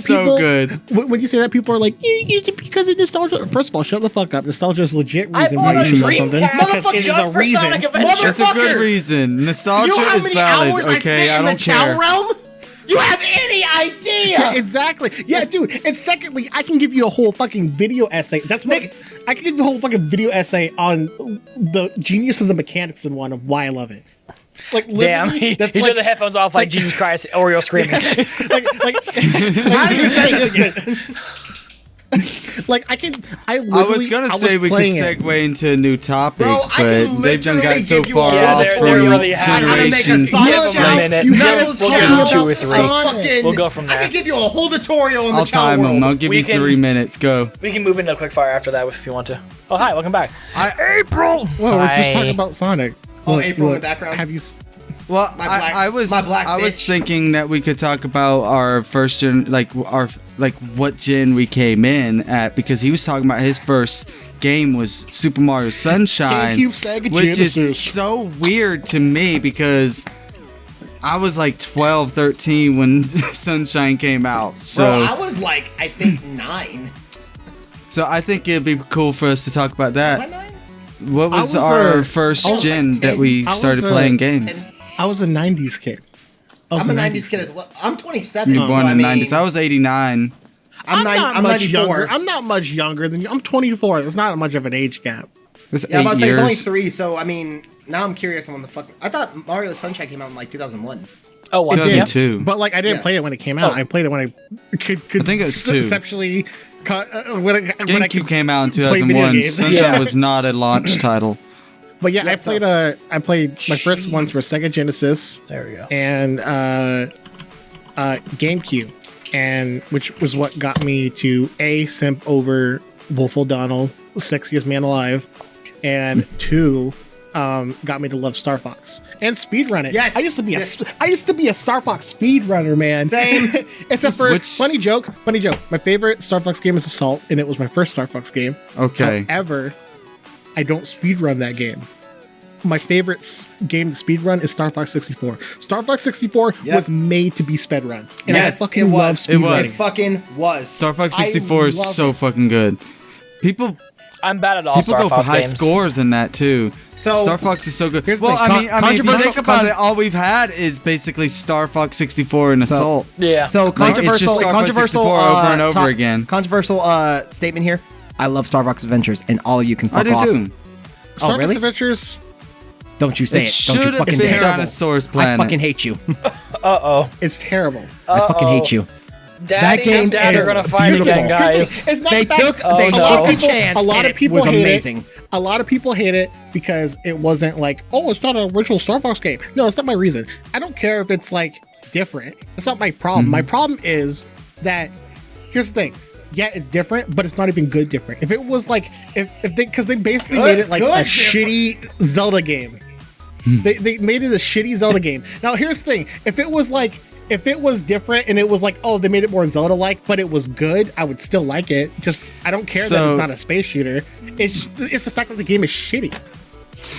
people so good. When you say that, people are like, it's because of nostalgia. First of all, shut the fuck up. Nostalgia is a legit reason I why you should know bought a something. Dreamcast just for Sonic Adventure. It's a good reason. Nostalgia is valid. Okay, I don't care. Realm? You have any idea? Yeah, exactly. Yeah, dude. And secondly, I can give you a whole fucking video essay. That's what I can give you a whole fucking video essay on the genius of the mechanics in 1 of why I love it. Like, damn, he took the headphones off like Jesus Christ, Oreo screaming. How do you say this? Like I was gonna say we could segue into a new topic, bro, but they've done got so far off from really generations. We'll go 2 or 3. We'll go from there. I can give you a whole tutorial on the I'll time them. I'll give you 3 minutes. Go. We can move into a quick fire after that if you want to. Oh, hi, welcome back. April. Well, we're just talking about Sonic. April in the background. Have you? Well, I was thinking that we could talk about our first gen, what gen we came in at, because he was talking about his first game was Super Mario Sunshine, which is so weird to me because I was like 12, 13 when Sunshine came out. So bro, I was like, I think 9. So I think it'd be cool for us to talk about that. Was I 9? What was our first gen that we started playing games? I was a 90s kid. I'm a 90s kid as well. I'm 27. You're born in the 90s. I was 89. I'm not much younger. I'm not much younger than you. I'm 24. There's not much of an age gap. It's yeah, 8 years. it's only 3. So I mean, now I'm curious on the fuck. I thought Mario Sunshine came out in like 2001. Oh, 2002. But like, I didn't play it when it came out. I played it when I could I think it was 2. Conceptually, GameCube came out in 2001. Sunshine was not a launch title. But yeah, I played my first ones were Sega Genesis. There we go. And GameCube, and which was what got me to A, simp over Wolf O'Donnell, sexiest man alive, and 2, got me to love Star Fox and speedrun it. Yes, I used to be a Star Fox speedrunner, man. Same. Except for funny joke. My favorite Star Fox game is Assault, and it was my first Star Fox game. Okay. However, I don't speedrun that game. My favorite game to speedrun is Star Fox 64. Star Fox 64 was made to be speedrun. And I fucking love speedrunning. It fucking was. Star Fox 64 is so fucking good. I'm bad at all Star Fox games. People go for high scores in that too. So Star Fox is so good. Well, I mean, if you think about it, all we've had is basically Star Fox 64 and Assault. Yeah. So controversial over and over again. Controversial statement here. I love Star Fox Adventures, and all of you can fuck off. I do too. Star Fox Adventures. Don't you say it. Don't you fucking dare. Tyrannosaurus Planet. I fucking hate you. It's terrible. I fucking hate you. Daddy and Dad are gonna fight again, guys. They took a chance. A lot of people hate amazing. It. A lot of people hate it because it wasn't like, oh, it's not an original Star Fox game. No, it's not my reason. I don't care if it's like different. That's not my problem. My problem is that here's the thing. Yeah, it's different, but it's not even good different. If it was like, because they basically made it like a shitty Zelda game. They made it a shitty Zelda game. Now, here's the thing. If it was different and it was like, oh, they made it more Zelda-like, but it was good, I would still like it. Just, I don't care that it's not a space shooter. It's the fact that the game is shitty.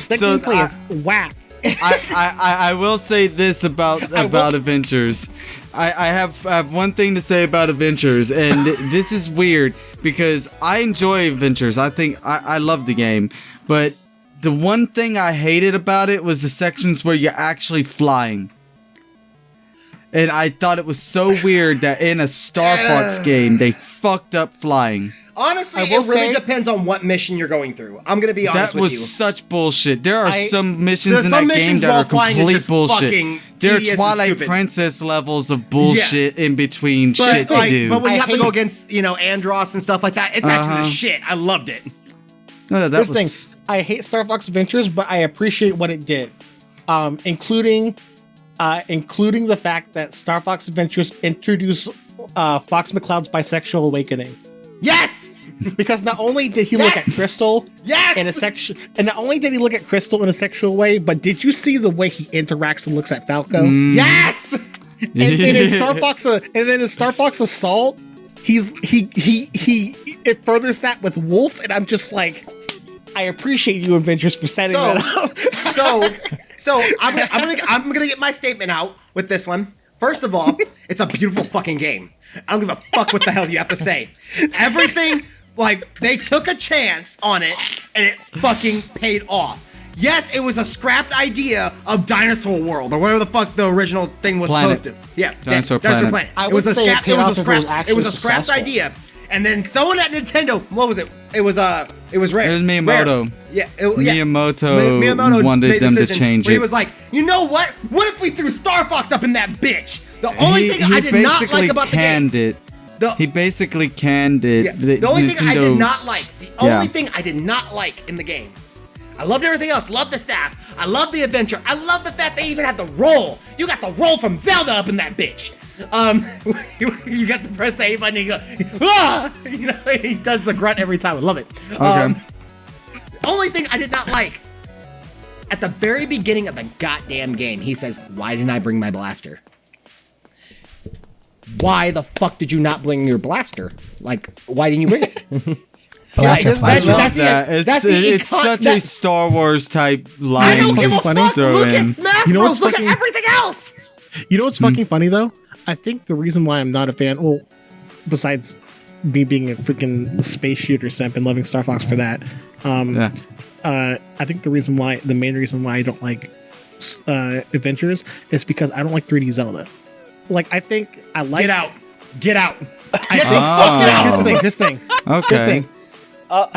The gameplay is whack. I will say this about Adventures. I have one thing to say about Adventures, and this is weird because I enjoy Adventures. I think I love the game, but the one thing I hated about it was the sections where you're actually flying. And I thought it was so weird that in a Star Fox game, they fucked up flying. Honestly, it really depends on what mission you're going through. I'm going to be honest with you. That was such bullshit. There are some missions in that game that are complete bullshit. There are Twilight Princess levels of bullshit in between shit to do. But when you have to go against, Andros and stuff like that, it's actually the shit. I loved it. No, Here's the thing. I hate Star Fox Adventures, but I appreciate what it did. Including the fact that Star Fox Adventures introduced Fox McCloud's bisexual awakening. Yes! Because not only did he look at Crystal in a sexual, and not only did he look at Crystal in a sexual way, but did you see the way he interacts and looks at Falco? Yes. And then in Star Fox Assault, it furthers that with Wolf, and I'm just like, I appreciate you, Avengers, for setting that up. So I'm gonna get my statement out with this one. First of all, it's a beautiful fucking game. I don't give a fuck what the hell you have to say. Everything, like, they took a chance on it, and it fucking paid off. Yes, it was a scrapped idea of Dinosaur World, or whatever the fuck the original thing was supposed to. Yeah, Dinosaur Planet. It was a scrapped idea. And then someone at Nintendo, what was it? It was Rare. It was Miyamoto. Rare. Yeah, Miyamoto wanted them to change it. He was like, you know what? What if we threw Star Fox up in that bitch? The only thing I did not like about the game. He basically canned it. Yeah, the only thing I did not like. The only thing I did not like in the game. I loved everything else. Loved the staff. I loved the adventure. I love the fact they even had the roll. You got the roll from Zelda up in that bitch. You got the press the A button and you go, ah! You know, he does the grunt every time. I love it. Okay. The only thing I did not like, at the very beginning of the goddamn game, he says, why didn't I bring my blaster? Why the fuck did you not bring your blaster? Like, why didn't you bring it? It's such a Star Wars type line. I don't give a fuck. Look at Smash Bros. Look at everything else. You know what's fucking funny though? I think the reason why I'm not a fan, well, besides me being a freaking space shooter simp and loving Star Fox for that, I think the main reason why I don't like Adventures is because I don't like 3D Zelda. Like, I think I like. Get out. Here's the thing. Okay.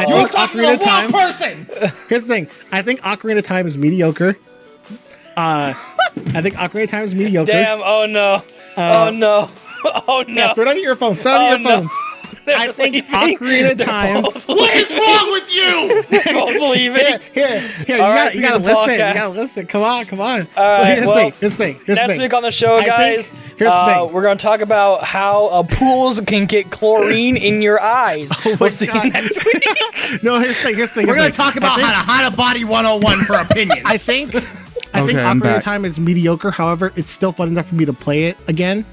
You're talking to the wrong person. Here's the thing. I think Ocarina of Time is mediocre. Damn, oh no. Oh no. Yeah, throw down your earphones. I think Ocarina of Time. What is wrong with you? Both leaving. Here. You gotta listen. Come on. Here's the thing. Next week on the show, guys, here's the thing. We're going to talk about how pools can get chlorine in your eyes. We'll see you next week. No, here's the thing. We're going to talk about how to hide a body 101 for opinions. I think Ocarina of Time is mediocre. However, it's still fun enough for me to play it again.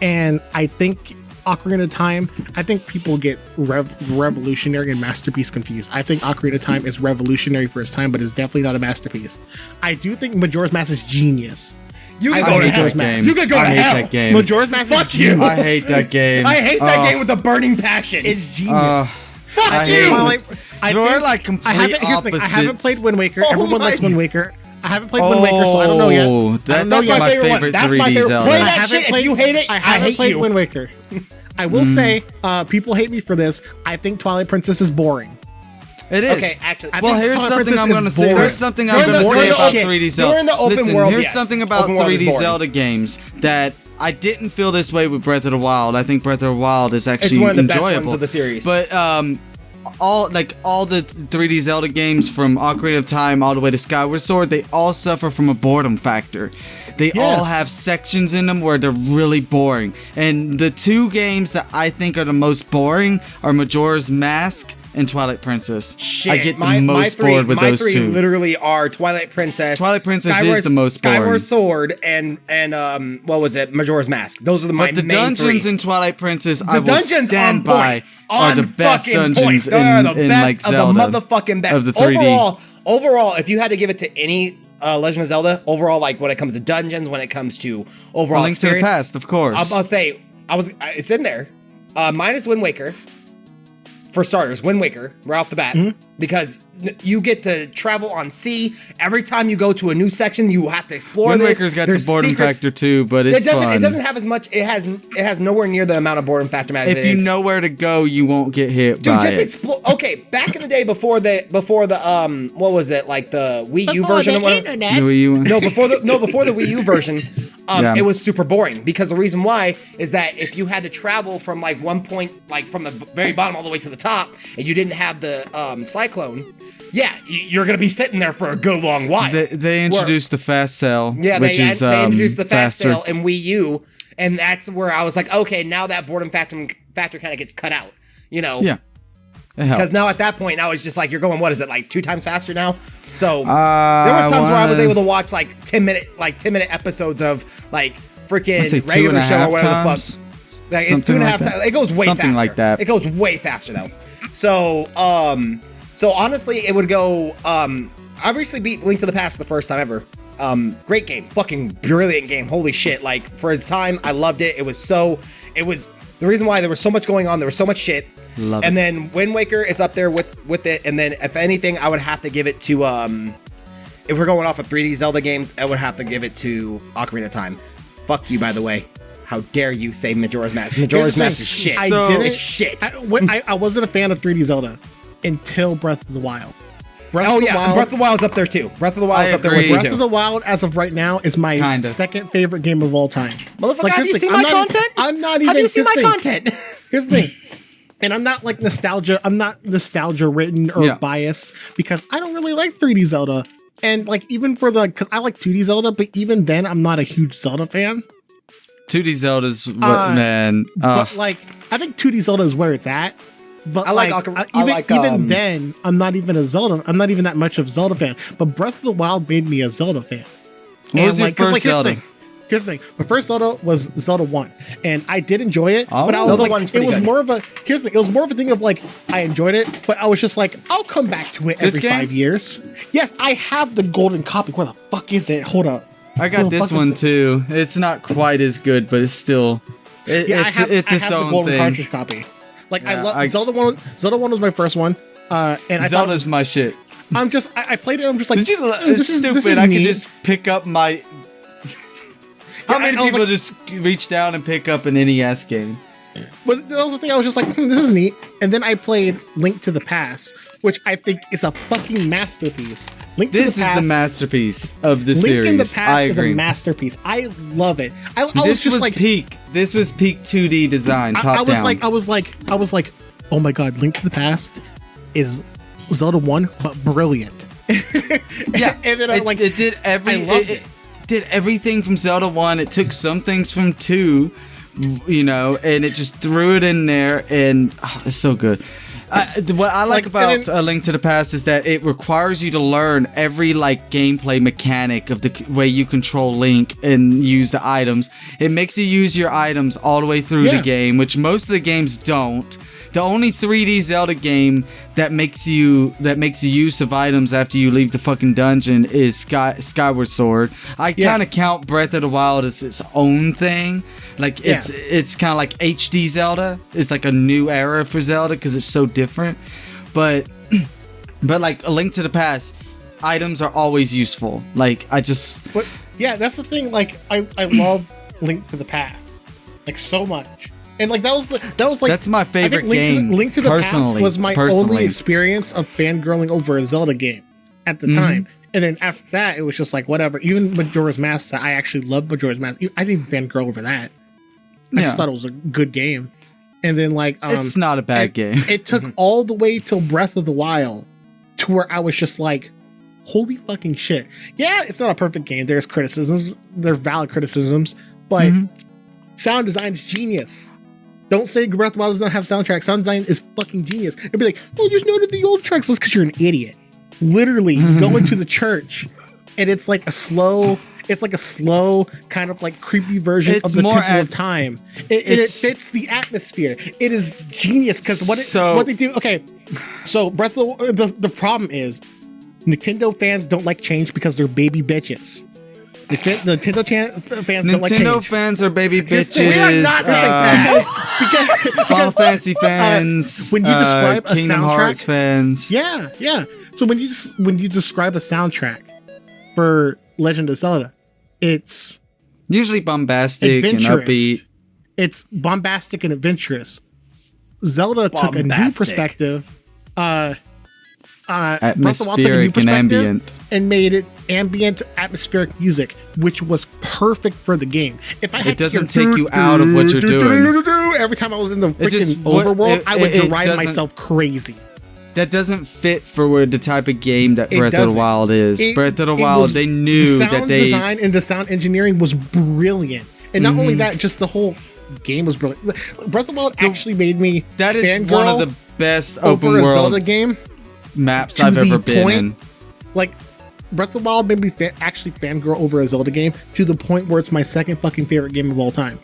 And I think Ocarina of Time, I think people get revolutionary and masterpiece confused. I think Ocarina of Time is revolutionary for its time, but it's definitely not a masterpiece. I do think Majora's Mask is genius. You can go to hell. You can go to hell. That game. Majora's Mask Fuck you. I hate that game. I hate that game with a burning passion. It's genius. Fuck you. We're like complete opposites. I haven't played Wind Waker. Everyone likes Wind Waker. I haven't played Wind Waker, so I don't know yet. That's my favorite 3D Zelda. Play that shit. If you hate it, I haven't played Wind Waker. I will say, people hate me for this. I think Twilight Princess is boring. It is. Okay, actually. Well, here's something I'm going to say. There's something I'm going to say about 3D Zelda. During the open world, here's something about 3D Zelda games that I didn't feel this way with Breath of the Wild. I think Breath of the Wild is actually enjoyable. It's one of the best ones of the series. But all the 3D Zelda games from Ocarina of Time all the way to Skyward Sword, they all suffer from a boredom factor. They all have sections in them where they're really boring. And the two games that I think are the most boring are Majora's Mask and Twilight Princess. Shit, I get the most bored with those two. My three literally are Twilight Princess. Twilight Princess is the most boring. Skyward Sword and what was it? Majora's Mask. Those are the main three. But the dungeons in Twilight Princess, I will stand by, are the best dungeons in like Zelda. The motherfucking best. Of the 3D. Overall, if you had to give it to any Legend of Zelda, overall, like when it comes to dungeons, when it comes to overall Link experience, to the Past, of course. I'll say it's in there. Minus Wind Waker. For starters, Wind Waker, right off the bat, because you get to travel on sea. Every time you go to a new section, you have to explore. Wind Waker's got the boredom factor too, but it's fun. It doesn't have as much. It has nowhere near the amount of boredom factor as it is. If you know where to go, you won't get hit by it. Dude, just explore. Okay, back in the day, before the what was it, like the Wii U version of whatever? The Wii U one? Before the Wii U version. It was super boring because the reason why is that if you had to travel from like one point, like from the very bottom all the way to the top, and you didn't have the cyclone, you're gonna be sitting there for a good long while. They introduced the fast sail, they introduced the fast faster. sail in Wii U, and that's where I was like, okay, now that boredom factor kind of gets cut out, you know? Yeah. Because now at that point, now it's just like you're going, what is it, like 2 times faster now? So there was times where I was able to watch like 10-minute episodes of like freaking regular show or whatever the fuck. Like, it's 2.5 times. It goes way faster. Something like that. It goes way faster though. So honestly, it would go. I recently beat Link to the Past for the first time ever. Great game, fucking brilliant game. Holy shit! Like for its time, I loved it. It was the reason why there was so much going on. There was so much shit. Love and it. then Wind Waker is up there with it. And then if anything, I would have to give it to if we're going off of 3D Zelda games, I would have to give it to Ocarina of Time. Fuck you, by the way. How dare you say Majora's Mask? Majora's Mask is shit. It's shit. I wasn't a fan of 3D Zelda until Breath of the Wild. Breath of the Wild's up there too. Breath of the Wild's up there with me Breath too. of the Wild, as of right now, is my second favorite game of all time. Motherfucker, have you seen my content? I'm not even. Have you seen my content? Here's the thing. And I'm not like nostalgia. I'm not nostalgia ridden or biased because I don't really like 3D Zelda. And like even for because I like 2D Zelda, but even then I'm not a huge Zelda fan. 2D Zelda's what man. But like I think 2D Zelda is where it's at. But even then, I'm not even a Zelda. I'm not even that much of a Zelda fan. But Breath of the Wild made me a Zelda fan. What was your first Zelda? Here's the thing. My first Zelda was Zelda 1, and I did enjoy it. But I was Zelda like, 1's pretty good. More of a here's the thing. It was more of a thing of like I enjoyed it, but I was just like, I'll come back to it every 5 years. Yes, I have the golden copy. Where the fuck is it? Hold up. I got this one too. It's not quite as good, but it's still it's its own the golden thing. cartridge copy. Like I love Zelda 1. Zelda 1 was my first one. And Zelda's my shit. I played it. I'm just like, it's stupid. I could just pick up my. How many people just reach down and pick up an NES game? But that was the thing. I was just like, this is neat. And then I played Link to the Past, which I think is a fucking masterpiece. This is the masterpiece of the series. Link in the Past is a masterpiece. I love it. This was peak 2D design. I was like, oh my god, Link to the Past is Zelda 1, but brilliant. Yeah, and then it did everything from Zelda 1. It took some things from 2, you know, and it just threw it in there, and it's so good. What I like about A Link to the Past is that it requires you to learn every like gameplay mechanic of the way you control Link and use the items. It makes you use your items all the way through the game, which most of the games don't. The only 3D Zelda game that makes you use of items after you leave the fucking dungeon is Skyward Sword. I kind of count Breath of the Wild as its own thing. Like it's kind of like HD Zelda. It's like a new era for Zelda because it's so different. But like A Link to the Past, items are always useful. Like that's the thing. Like I love Link to the Past like so much. And like that was like that's my favorite game. Link to the Past was my only experience of fangirling over a Zelda game at the time. And then after that, it was just like whatever. Even Majora's Mask, I actually loved Majora's Mask. I didn't fangirl over that. I just thought it was a good game. And then like it's not a bad game. It took all the way till Breath of the Wild to where I was just like, holy fucking shit. Yeah, it's not a perfect game. There's criticisms. There's valid criticisms, but sound design is genius. Don't say Breath of the Wild does not have soundtrack. Sound design is fucking genius. It'd be like, oh, just none of the old tracks. That's because you're an idiot. Literally, you go into the church, and it's like a slow kind of like creepy version of the Temple of Time. It fits the atmosphere. It is genius because what they do. Okay, so Breath of the problem is Nintendo fans don't like change because they're baby bitches. The Nintendo fans don't like change. Nintendo fans are baby bitches. We are not because Final Fantasy fans. When you describe a Kingdom soundtrack, Hearts fans. Yeah. So when you describe a soundtrack for Legend of Zelda, it's usually bombastic and upbeat. It's bombastic and adventurous. Zelda took a new perspective. Atmospheric and ambient, and made it ambient atmospheric music, which was perfect for the game. If I had it doesn't take you out of what you're doing. Every time I was in the freaking overworld, I would drive myself crazy. That doesn't fit for the type of game that Breath of the Wild is. Breath of the Wild, they knew that they design and the sound engineering was brilliant, and not only that, just the whole game was brilliant. Breath of the Wild actually made me that is one of the best over open a world Zelda game maps to I've the ever been point- in. like Breath of the Wild made me actually fangirl over a Zelda game to the point where it's my second fucking favorite game of all time.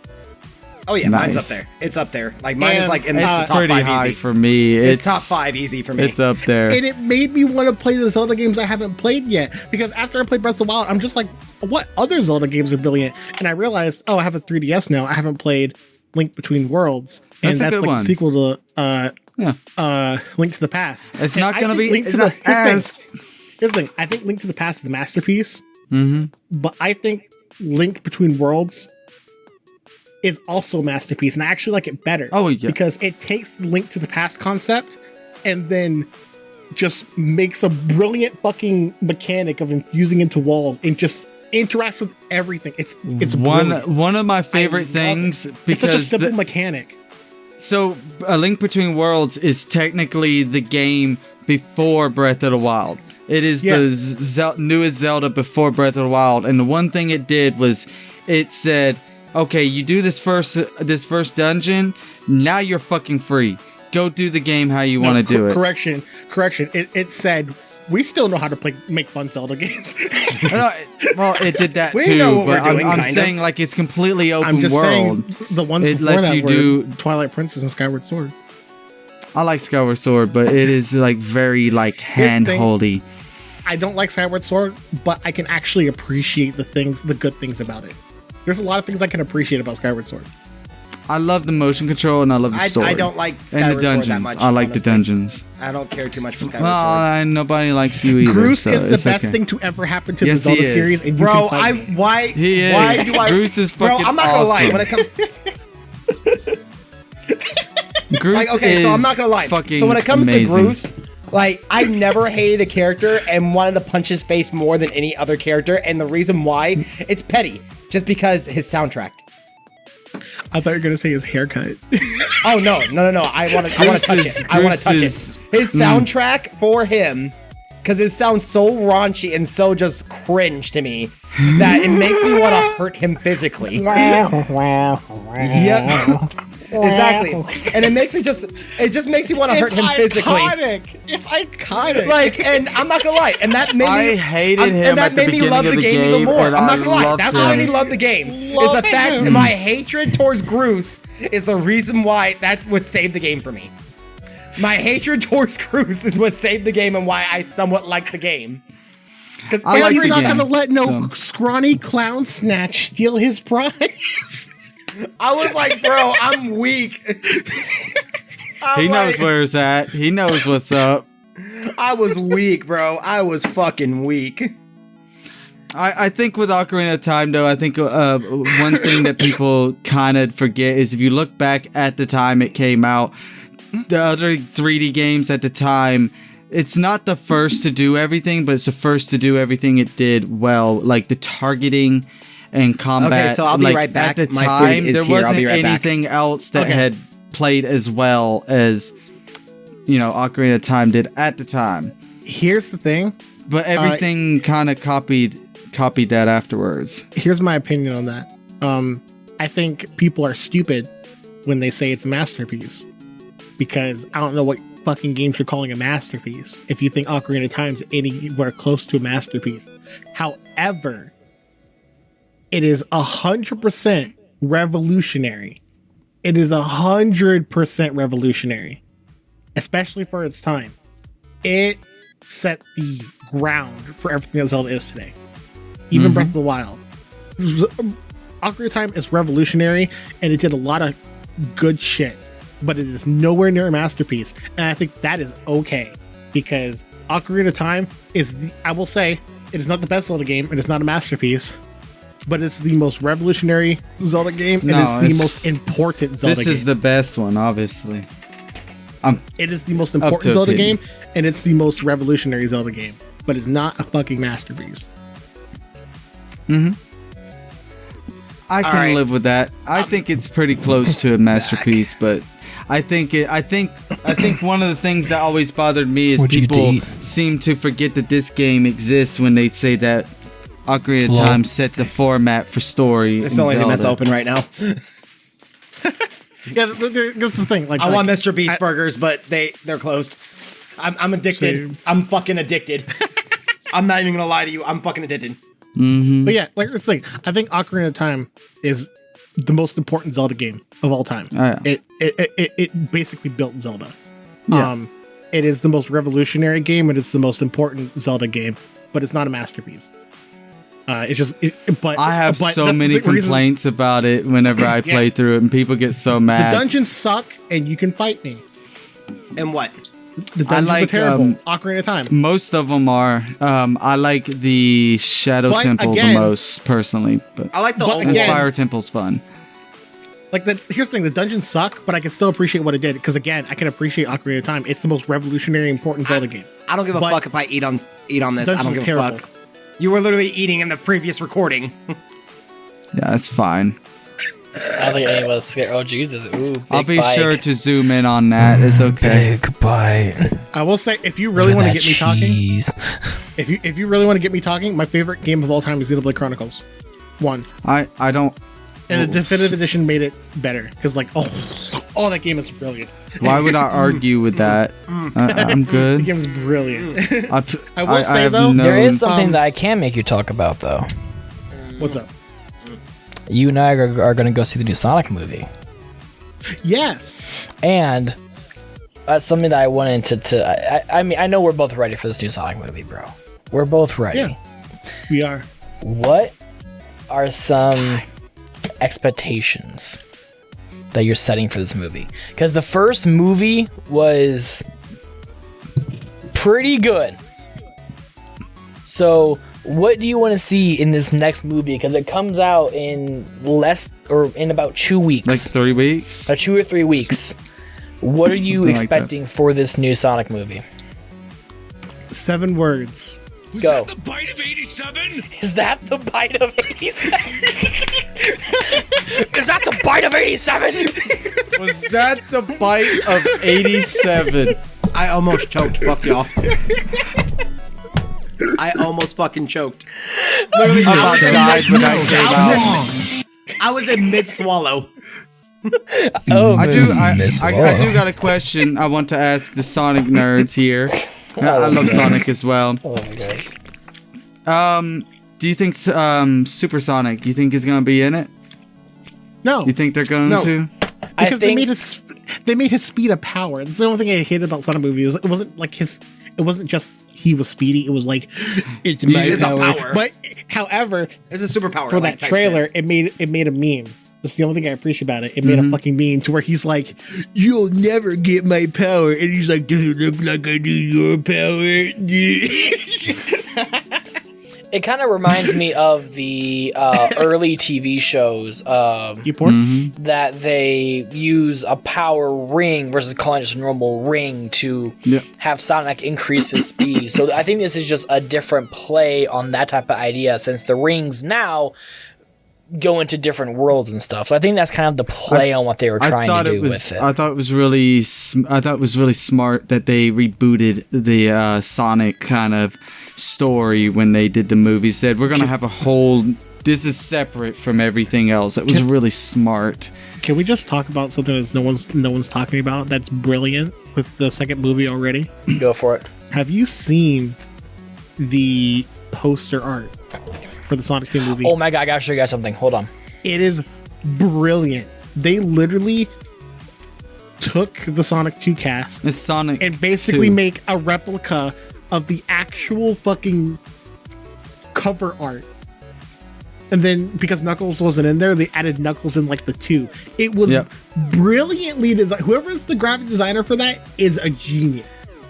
Oh yeah, Nice. mine's up there. It's up there. Like mine is And like in the It's top pretty 5 high easy. for me. It's top 5 easy for me. It's up there. And it made me want to play the Zelda games I haven't played yet. Because after I played Breath of the Wild, I'm just like, what other Zelda games are brilliant? And I realized, oh, I have a 3DS now. I haven't played Link Between Worlds. And That's a that's good like one. the sequel to Yeah. Link to the Past. It's And not I gonna think be- Link it's to the not as- Here's the thing. I think Link to the Past is a masterpiece. But I think Link Between Worlds is also a masterpiece, and I actually like it better. Oh, yeah. Because it takes the Link to the Past concept and then just makes a brilliant fucking mechanic of infusing into walls and just interacts with everything. It's brilliant. One of my I favorite love things it. It's because such a simple mechanic. so A Link Between Worlds is technically the game before Breath of the Wild. It is Yeah. the newest Zelda before Breath of the Wild, and the one thing it did was it said, "Okay, you do this first dungeon. Now you're fucking free. Go do the game how you want to do it." Correction. It said we still know how to make fun Zelda games. No, well, it did that We too. know what but we're doing, I'm kind of. saying like it's completely open I'm just world. saying the ones It before lets that you were do- Twilight Princess and Skyward Sword. I like Skyward Sword, but it is like very like the hand thing. holdy. I don't like Skyward Sword, but I can actually appreciate the good things about it. There's a lot of things I can appreciate about Skyward Sword. I love the motion control and I love the story. I don't like and the Skyward Sword dungeons. that much. I like honestly. the dungeons. I don't care too much for Skyward Well, Sword. nobody likes you either. Groose so is the it's best okay. thing to ever happen to Yes, the Zelda he is. series, and you Bro, can fight me. why He is. why do I Groose is Bro, fucking I'm not gonna lie. awesome. When it comes Groose like okay, so I'm not gonna lie. fucking So when it comes amazing. to Groose, like I never hated a character and wanted to punch his face more than any other character, and the reason why it's petty, just because his soundtrack. I thought you were gonna say his haircut. Oh no. I want to touch it. I want to touch it. His soundtrack for him, because it sounds so raunchy and so just cringe to me that it makes me want to hurt him physically. Yep. Exactly. And it just makes me want to hurt him physically. It's iconic. Like, and I'm not gonna lie, and that made me. I hated him and that at the made me beginning love of the the game even game, more. I'm and not I gonna lie. loved That's what made me him. love the game. Is the Love fact him. that my hatred towards Groose is the reason why that's what saved the game for me. My hatred towards Groose is what saved the game and why I somewhat like the game. Because I like He's the not game. gonna let no So- scrawny clown snatch steal his prize. I was like, bro, I'm weak. He knows where it's at. He knows what's up. I was weak, bro. I was fucking weak. I think with Ocarina of Time, though, I think one thing that people kind of forget is if you look back at the time it came out, the other 3D games at the time, it's not the first to do everything, but it's the first to do everything it did well, like the targeting and combat. Okay, so I'll be like, right back. At the My food time, is there here. I'll wasn't be right back. anything else that Okay. had played as well as, Ocarina of Time did at the time. Here's the thing. But everything kind of copied that afterwards. Here's my opinion on that. I think people are stupid when they say it's a masterpiece, because I don't know what fucking games you're calling a masterpiece if you think Ocarina of Time is anywhere close to a masterpiece. However, it is 100% revolutionary. It is 100% revolutionary, especially for its time. It set the ground for everything that Zelda is today. Even Breath of the Wild. Ocarina of Time is revolutionary, and it did a lot of good shit, but it is nowhere near a masterpiece. And I think that is okay, because Ocarina of Time is I will say, it is not the best Zelda game, it is not a masterpiece, but it's the most revolutionary Zelda game, and it's the most important Zelda game. This is the best one, obviously. It is the most Up to important Zelda opinion. game, and it's the most revolutionary Zelda game, but it's not a fucking masterpiece. I can right. live with that. I think it's pretty close to a masterpiece, but I think one of the things that always bothered me is What'd you get to people eat? seem to forget that this game exists when they say that Ocarina of Time set the format for story. It's in the only thing that's Zelda. open right now. Yeah, that's the thing. Like, I want Mr. Beast burgers, but they're closed. I'm addicted. Same. I'm fucking addicted. I'm not even gonna lie to you. I'm fucking addicted. But yeah, like this thing. I think Ocarina of Time is the most important Zelda game of all time. Oh, yeah. It basically built Zelda. Yeah. It is the most revolutionary game, and it's the most important Zelda game, but it's not a masterpiece. It's just. But I have but so that's many the reason- complaints about it whenever I play through it, and people get so The mad. dungeons suck, and you can fight me. And what? The dungeons like, are terrible. Ocarina of Time. Most of them are. I like the Shadow But Temple again- the most, personally. But I like the But old and again- Fire Temple's fun. Like here's the thing: the dungeons suck, but I can still appreciate what it did because again, I can appreciate Ocarina of Time. It's the most revolutionary, important Zelda game. I don't give a But- fuck if I eat on this. I don't Dungeons give are a terrible. fuck. You were literally eating in the previous recording. Yeah, that's fine. I don't think any of us scared. Oh Jesus! Ooh, big I'll be bike. sure to zoom in on that. It's okay. Big bite. I will say, if you really Look want at to that get me talking, cheese. if you really want to get me talking, my favorite game of all time is Xenoblade Chronicles 1. I don't. And the definitive edition made it better because like oh that game is brilliant. Why would I argue with that? I'm The good. game is brilliant. I will say, have though, There is something Um, that I can make you talk about, though. What's up? You and I are going to go see the new Sonic movie, Yes. and that's something that I wanted to. I mean, I know we're both ready for this new Sonic movie, bro. We're both ready. Yeah. We are. What are some expectations that you're setting for this movie? Because the first movie was pretty good. So, what do you want to see in this next movie? Because it comes out in in about 2 weeks, like 3 weeks. 2 or 3 weeks. What are you Something like that. expecting for this new Sonic movie? 7 words. Go. The bite of 87? Is that the bite of 87? Is that the bite of 87? Was that the bite of 87? I almost choked. Fuck y'all. I almost fucking choked. Literally, I about died when that came out. I was in mid swallow. Oh, I do got a question I want to ask the Sonic nerds here. I love Sonic as well. Oh my gosh. Do you think Super Sonic? Do you think is gonna be in it? No. You think they're going No. to? Because they made his speed a power. That's the only thing I hated about Sonic movies. It wasn't like it wasn't just he was speedy. It was like it's my It's a power. power. But however, It's a superpower. for like, that type trailer, shit. it made a meme. That's the only thing I appreciate about it. It made a fucking meme to where he's like, "You'll never get my power," and he's like, "Does it look like I do your power?" It kind of reminds me of the early TV shows You porn? that they use a power ring versus calling it just a normal ring to Yeah. have Sonic increase his speed. So I think this is just a different play on that type of idea since the rings now go into different worlds and stuff. So I think that's kind of the play on what they were trying to do with it. I thought it was really smart that they rebooted the Sonic kind of story when they did the movie. Said we're gonna have a whole. This is separate from everything else. It was really smart. Can we just talk about something that no one's talking about? That's brilliant with the second movie already. Go for it. Have you seen the poster art for the Sonic 2 movie? Oh my god, I gotta show you guys something. Hold on. It is brilliant. They literally took the Sonic 2 cast It's Sonic and basically 2. make a replica of the actual fucking cover art. And then because Knuckles wasn't in there, they added Knuckles in like the 2. It was Yep. brilliantly designed. Whoever's the graphic designer for that is a genius.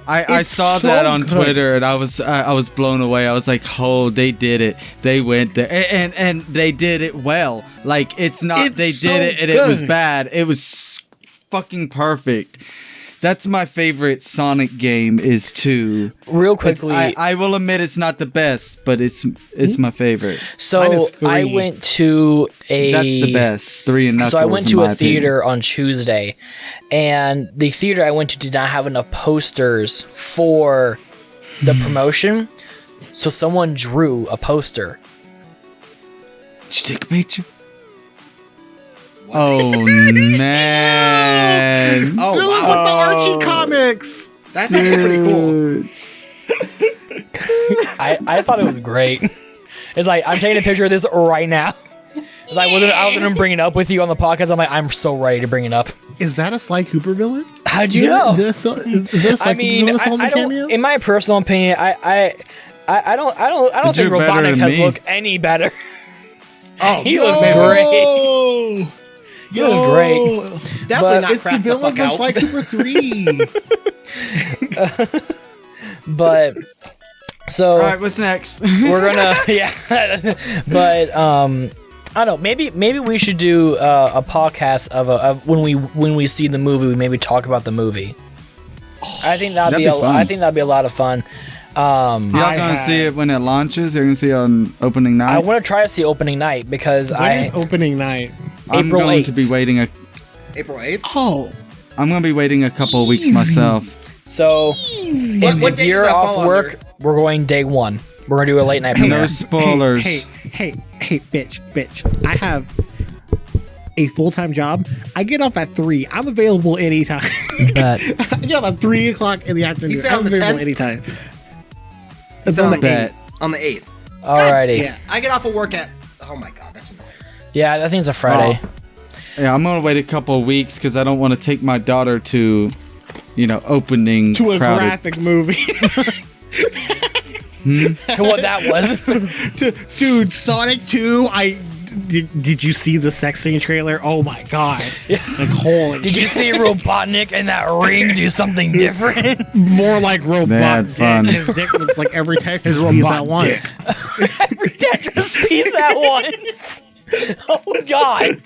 I It's saw so that on good. Twitter and I was blown away. I was like, "Oh, they did it! They went there and they did it well. Like it's not It's they so did it and it was good. bad. It was fucking perfect." That's my favorite Sonic game is 2. Real It's- quickly, I will admit it's not the best, but it's my favorite. Mine so is 3. I went to a That's the best. 3 and Knuckles. So I went in to my a opinion. theater on Tuesday, and the theater I went to did not have enough posters for the promotion, so someone drew a poster. Did you take a picture? Oh man! Oh, It looks wow. like the Archie comics. That's actually pretty cool. Dude. I thought it was great. It's like I'm taking a picture of this right now. It's like I wasn't gonna bring it up with you on the podcast. I'm like, I'm so ready to bring it up. Is that a Sly Cooper villain? How'd you know? Is this I mean, I don't. In my personal opinion, I don't think do better Robotnik than has me. looked any better. Oh, He looks great. He looks great. Definitely But not It's the cracked the villain fuck from out. Sly Cooper 3. But so All right, what's next? we're gonna but I don't know, maybe we should do a podcast of when we see the movie, we maybe talk about the movie. I think that'd be That'd be fun. I think that'd be a lot of fun. Y'all gonna see it when it launches? You're gonna see it on opening night. I want to try to see opening night because When is opening night? I'm April going 8th. to be waiting April 8th? Oh, I'm gonna be waiting a couple of weeks myself. so What if day you're does that off fall work, under? we're going day one. We're gonna do a late night No premiere. spoilers. Hey, bitch. I have a full-time job. I get off at 3. I'm available anytime. Bet. I get up at 3 o'clock in the afternoon. You said I'm on the available 10th? anytime. It's It's on the Bet. 8th. On the 8th. Alrighty. Yeah. I get off of work at... Oh my god, that's annoying. Yeah, I think it's a Friday. Yeah, I'm gonna wait a couple of weeks because I don't want to take my daughter to, opening To a crowded. graphic movie. To what that was. Dude, Sonic 2, did you see the sex scene trailer? Oh my god. Like, holy Did you see Robotnik and that ring do something different? More like robot Mad dick. fun. His dick looks like every Tetris piece at once. Every Tetris piece at once. Oh god.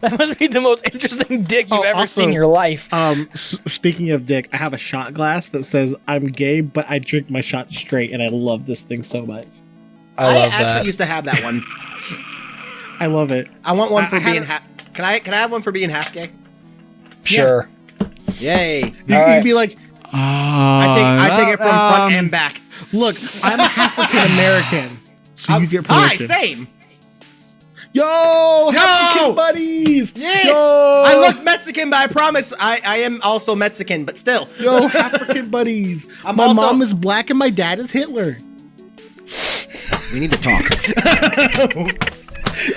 That must be the most interesting dick you've ever also, seen in your life. Speaking of dick, I have a shot glass that says I'm gay, but I drink my shot straight, and I love this thing so much. I love actually that. used to have that one. I love it. I want one for I had being a- half... Can I have one for being half gay? Sure. Yay. You All right. can be like, I take it from front and back. look, I'm African American, so you get Hi, permission. same. Yo, African buddies. Yeah. Yo, I look Mexican, but I promise I am also Mexican, but still. Yo, African buddies. I'm My also- mom is black and my dad is Hitler. We need to talk.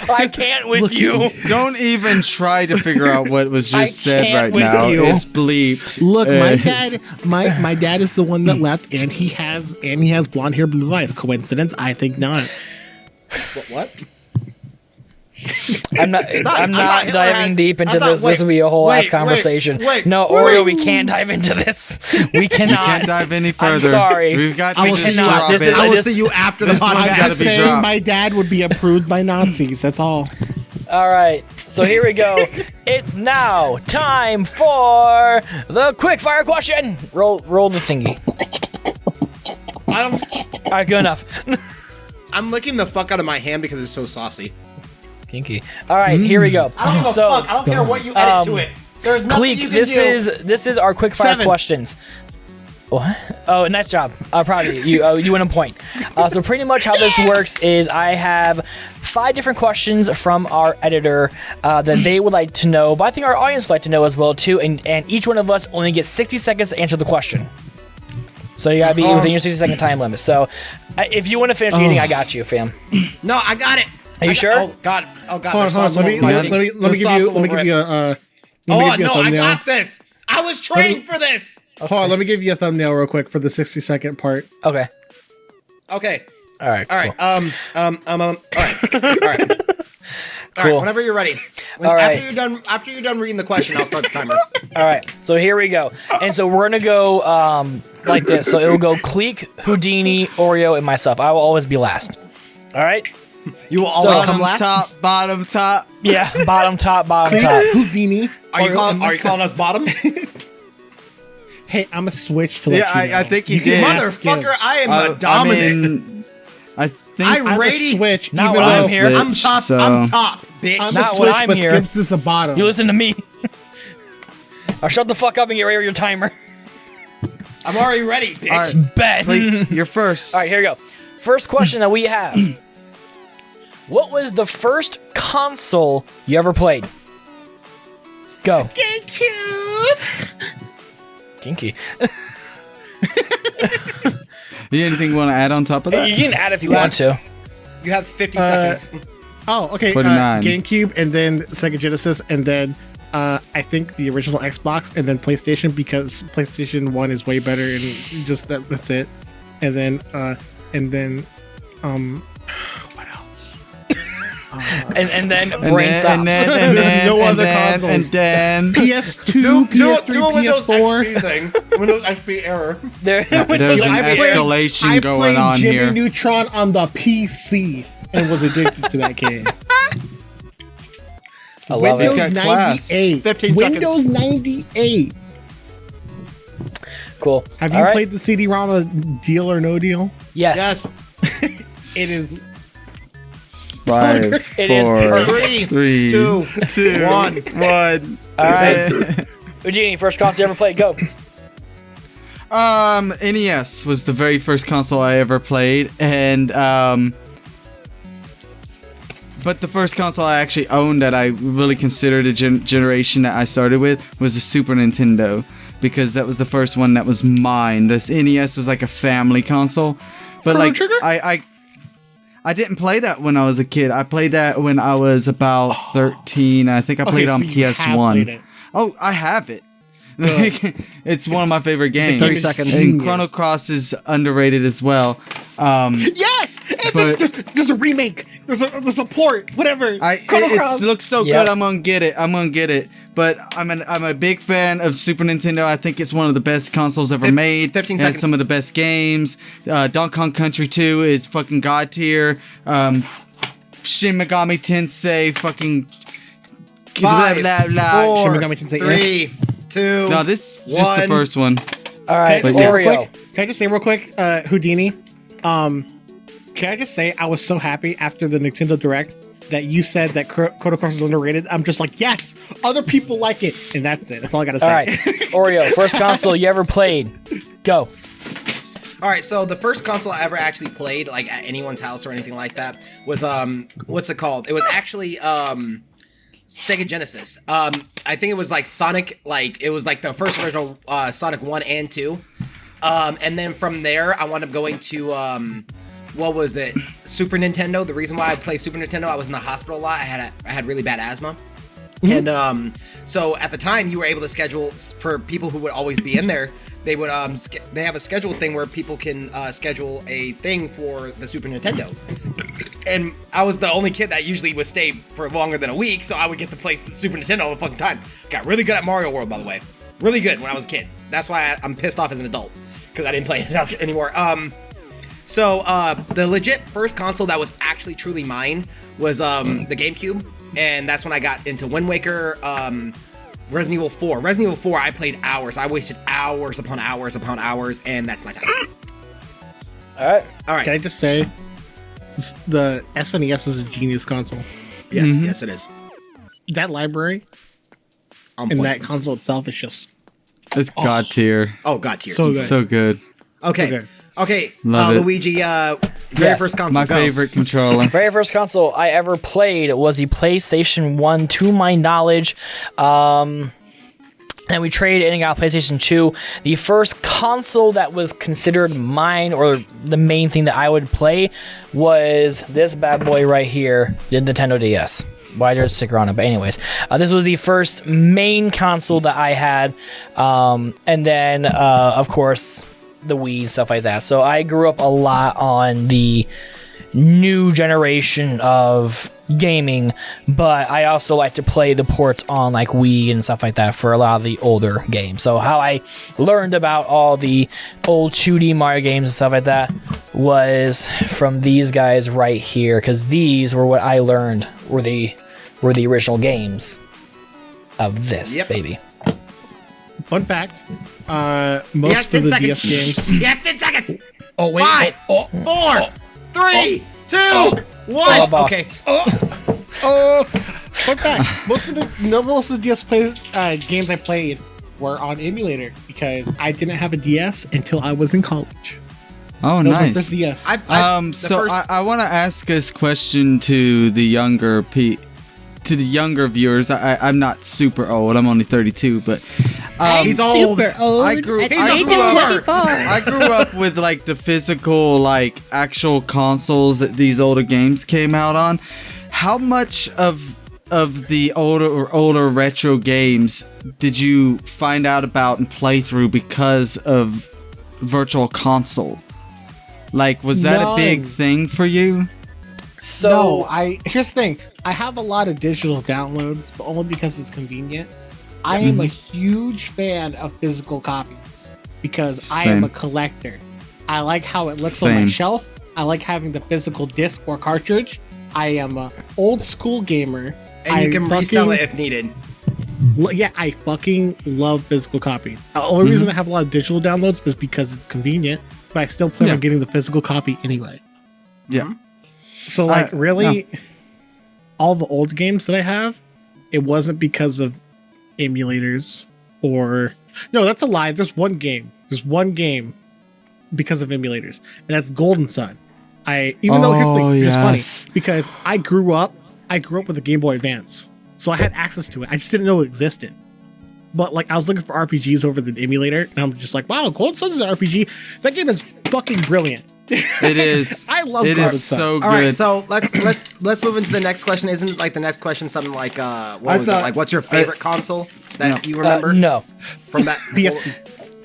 I can't with you. Don't even try to figure out what was I just said can't right with now. you. It's bleeped. Look, my It's- dad, my dad is the one that left, and he has blonde hair, blue eyes. Coincidence? I think not. What? I'm not Hitler diving had- deep into I thought- this. This will be a whole ass wait, conversation. wait, no, wait. Oreo, we can't dive into this. We We cannot. can't dive any further. sorry. We've got to I will just see you drop This it. is- I will just- see you after the this one's I'm podcast. gotta just be saying dropped. my dad would be approved by Nazis. That's all. All right, so here we go. It's now time for the quick fire question. Roll the thingy. All right, good enough. I'm licking the fuck out of my hand because it's so saucy. Kinky. All right, here we go. I don't give a So, fuck. I don't care what you edit to it. There's nothing Cleek, you can this do. is our quick fire 7. questions. What? Oh, nice job. I'm proud of you. You win a point. So pretty much how this works is I have 5 different questions from our editor that they would like to know, but I think our audience would like to know as well too. And each one of us only gets 60 seconds to answer the question. So you gotta be within your 60-second time limit. So if you want to finish eating, I got you, fam. No, I got it. Are you sure? Oh god. Oh god. Hold on, there's hold on. sauce Let all me over my let thing. me There's give sauce you all let me over give it. you a. Oh no, I got this. I was trained for this. Hold on, let me give you a thumbnail real quick for the 60-second part. Okay. Okay. All right. All right. cool. All right. All right. All right. Cool. Whenever you're ready. All right. After you're done reading the question, I'll start the timer. All right, so here we go. And so we're gonna go like this. So it'll go Cleek, Houdini, Oreo, and myself. I will always be last. All right? You will always come Bottom last. top, bottom top. Yeah, bottom top, bottom top. Houdini. Are you calling us bottoms? Hey, I'm a switch to let Yeah, you know. I think he You did. can ask him. Motherfucker, I am a dominant. I think I I'm a Radi- switch. Not even when I'm though here. I'm Switch, top. so- I'm top, bitch. I'm Not a when switch, I'm but here. Skips is a bottom. You listen to me. I'll shut the fuck up and get ready for your timer. I'm already ready, bitch. All right, Bet. Cleek, you're first. All right, here we go. First question that we have. What was the first console you ever played? Go. GameCube. Kinky. Anything you want to add on top of that? You can add if you want to. You have 50 seconds. Oh, okay. 49. GameCube, and then Sega Genesis, and then I think the original Xbox, and then PlayStation, because PlayStation 1 is way better, and just that's it. And then what else? And then brain stops. And then, No other consoles. And then PS2, PS3, PS4. Thing. Windows XP error. There's there's an escalation going on Jimmy here. Neutron on the PC and was addicted to that game. I love Windows It's got class. 98. 15 Windows 98. Cool. Have you All right. played the CD-ROM Deal or No Deal? Yes. It is 5, It is 4, perfect. 3, 2, 2, 1. 1. All right. Eugenie, first console you ever played? Go. NES was the very first console I ever played, and but the first console I actually owned that I really considered a generation that I started with was the Super Nintendo, because that was the first one that was mine. This NES was like a family console, but like I didn't play that when I was a kid. I played that when I was about 13. I think I played on PS1. Oh, I have it. It's one of my favorite games. 30 seconds. And Chrono Cross is underrated as well. Yes! But- There's a remake. There's a port. Whatever. Chrono Cross. It looks so Yep. good. I'm gonna get it. But I'm a big fan of Super Nintendo. I think it's one of the best consoles ever made. 15 It has seconds. some of the best games. Donkey Kong Country 2 is fucking god tier. Shin Megami Tensei fucking. 5, Shin 4, Megami Tensei, 3, 2. No, this is just the 1. first one. All right. But Can I yeah. say real Oreo. quick? Can I just say real quick, Houdini? Can I just say I was so happy after the Nintendo Direct that you said that Chrono Cross is underrated. I'm just like, yes, other people like it, and that's it. That's all I gotta say. All right. Oreo, first console you ever played? Go. All right, so the first console I ever actually played, like at anyone's house or anything like that, was what's it called? It was actually Sega Genesis. I think it was like Sonic, like it was like the first original Sonic 1 and 2. And then from there, I wound up going to what was it? Super Nintendo. The reason why I played Super Nintendo, I was in the hospital a lot. I had really bad asthma. And so at the time, you were able to schedule for people who would always be in there. They would they have a scheduled thing where people can schedule a thing for the Super Nintendo. And I was the only kid that usually would stay for longer than a week, so I would get to play the Super Nintendo all the fucking time. Got really good at Mario World, by the way. Really good when I was a kid. That's why I'm pissed off as an adult, because I didn't play it anymore. So the legit first console that was actually truly mine was the GameCube, and that's when I got into Wind Waker, Resident Evil 4. Resident Evil 4, I played hours. I wasted hours upon hours upon hours, and that's my time. All right. Can I just say, the SNES is a genius console. Yes, yes, it is. That library On and point. that console itself is just It's god tier. Oh, God tier. so good. So good. Okay. Okay. Love it. Luigi, very Yes. first console. My go. favorite controller. Very first console I ever played was the PlayStation 1, to my knowledge. And we traded in and got PlayStation 2. The first console that was considered mine, or the main thing that I would play, was this bad boy right here, the Nintendo DS. Why did it sticker on it? But anyways, this was the first main console that I had. And then, of course, the Wii, stuff like that. So I grew up a lot on the new generation of gaming, but I also like to play the ports on like Wii and stuff like that for a lot of the older games. So how I learned about all the old 2D Mario games and stuff like that was from these guys right here, because these were what I learned were the original games of this baby. Fun fact. Yes, Most 10 of the seconds. DS games. Yes, 10 seconds. Oh wait. 5, 4, 3, 2, 1. boss. Okay. Fun fact. Most of the DS games I played were on emulator because I didn't have a DS until I was in college. Oh, That was my nice. first DS. I want to ask this question to the younger viewers. I'm not super old. I'm only 32, but He's old. Super old. I grew He's a boomer. I grew up with like the physical, like actual consoles that these older games came out on. How much of the older retro games did you find out about and play through because of Virtual Console? Like, was that a big thing for you? So here's the thing. I have a lot of digital downloads, but only because it's convenient. I am a huge fan of physical copies because I am a collector. I like how it looks on my shelf. I like having the physical disc or cartridge. I am an old school gamer. And you can resell it if needed. Yeah, I fucking love physical copies. The only reason I have a lot of digital downloads is because it's convenient, but I still plan on getting the physical copy anyway. Yeah. So, really, all the old games that I have, it wasn't because of emulators or... No, that's a lie. There's one game. Because of emulators, and that's Golden Sun. Even though here's the thing, it's funny because I grew up with a Game Boy Advance, so I had access to it. I just didn't know it existed. But like I was looking for RPGs over the emulator, and I'm just like, wow, Golden Sun's an RPG. That game is fucking brilliant. It is. I love it. Golden Is Sun. so good. All right, so let's move into the next question. Isn't like the next question something like what's your favorite console that you remember? No. From that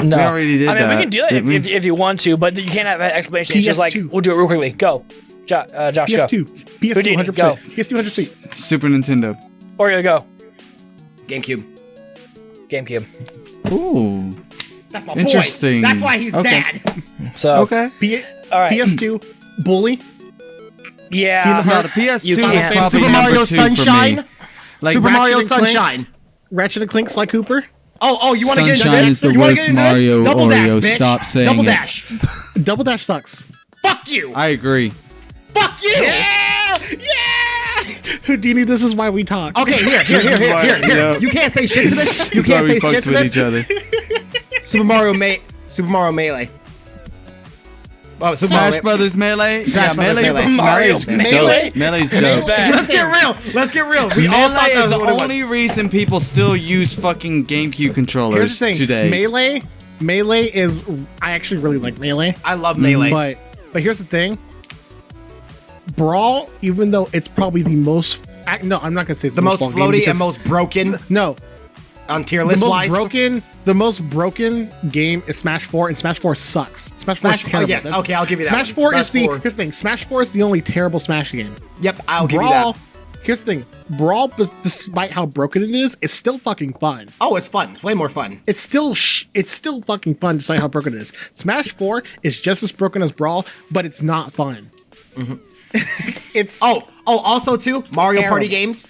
No. We already did I mean, that. we can do it if you want to, but you can't have an explanation. It's just like, PS2. we'll do it real quickly. Go. Josh, go. PS2, Houdini, 100%. go. PS2, 100%. Super Nintendo. Oreo, go. GameCube. Ooh. That's my Interesting. boy. That's why he's dad. So Okay. all right. PS2, Bully. Yeah. No, the PS2 You is can't. probably Super Mario number 2 for me. Sunshine. Like Super Mario Ratchet and Clank. Sunshine. Ratchet and Clank, Sly Cooper. Oh, you want to get into Sunshine this? is the You wanna worst get into this? Mario Double dash, Oreo. bitch. Stop saying Double it. dash. Double Dash sucks. Fuck you. I agree. Fuck you. Yeah! Houdini, this is why we talk. Okay, here. Yeah. You can't say shit to this. You can't say shit to with this. each other. Super Mario Melee. Oh, Super Smash Mario. Brothers Melee. Smash Brothers Melee's Melee. Mario Melee? dope. Melee's dope. Let's get real. We all Melee thought that is was the what it was. only reason people still use fucking GameCube Here's controllers the thing. today. Melee is... I actually really like Melee. I love Melee. But here's the thing. Brawl, even though it's probably the most... No, I'm not going to say it's the most fun game floaty because- and most broken No. on tier The list most wise. the most broken game is Smash 4, and Smash 4 sucks. Smash 4 is Smash. Oh terrible. yes. Okay, I'll give you that. Smash one. 4 is Smash the... 4. Here's the thing. Smash 4 is the only terrible Smash game. Yep, I'll give you Brawl... that. Here's the thing. Brawl, despite how broken it is, it's still fucking fun. Oh, it's fun. It's way more fun. It's still fucking fun despite how broken it is. Smash 4 is just as broken as Brawl, but it's not fun. It's also too Mario terrible. Party games.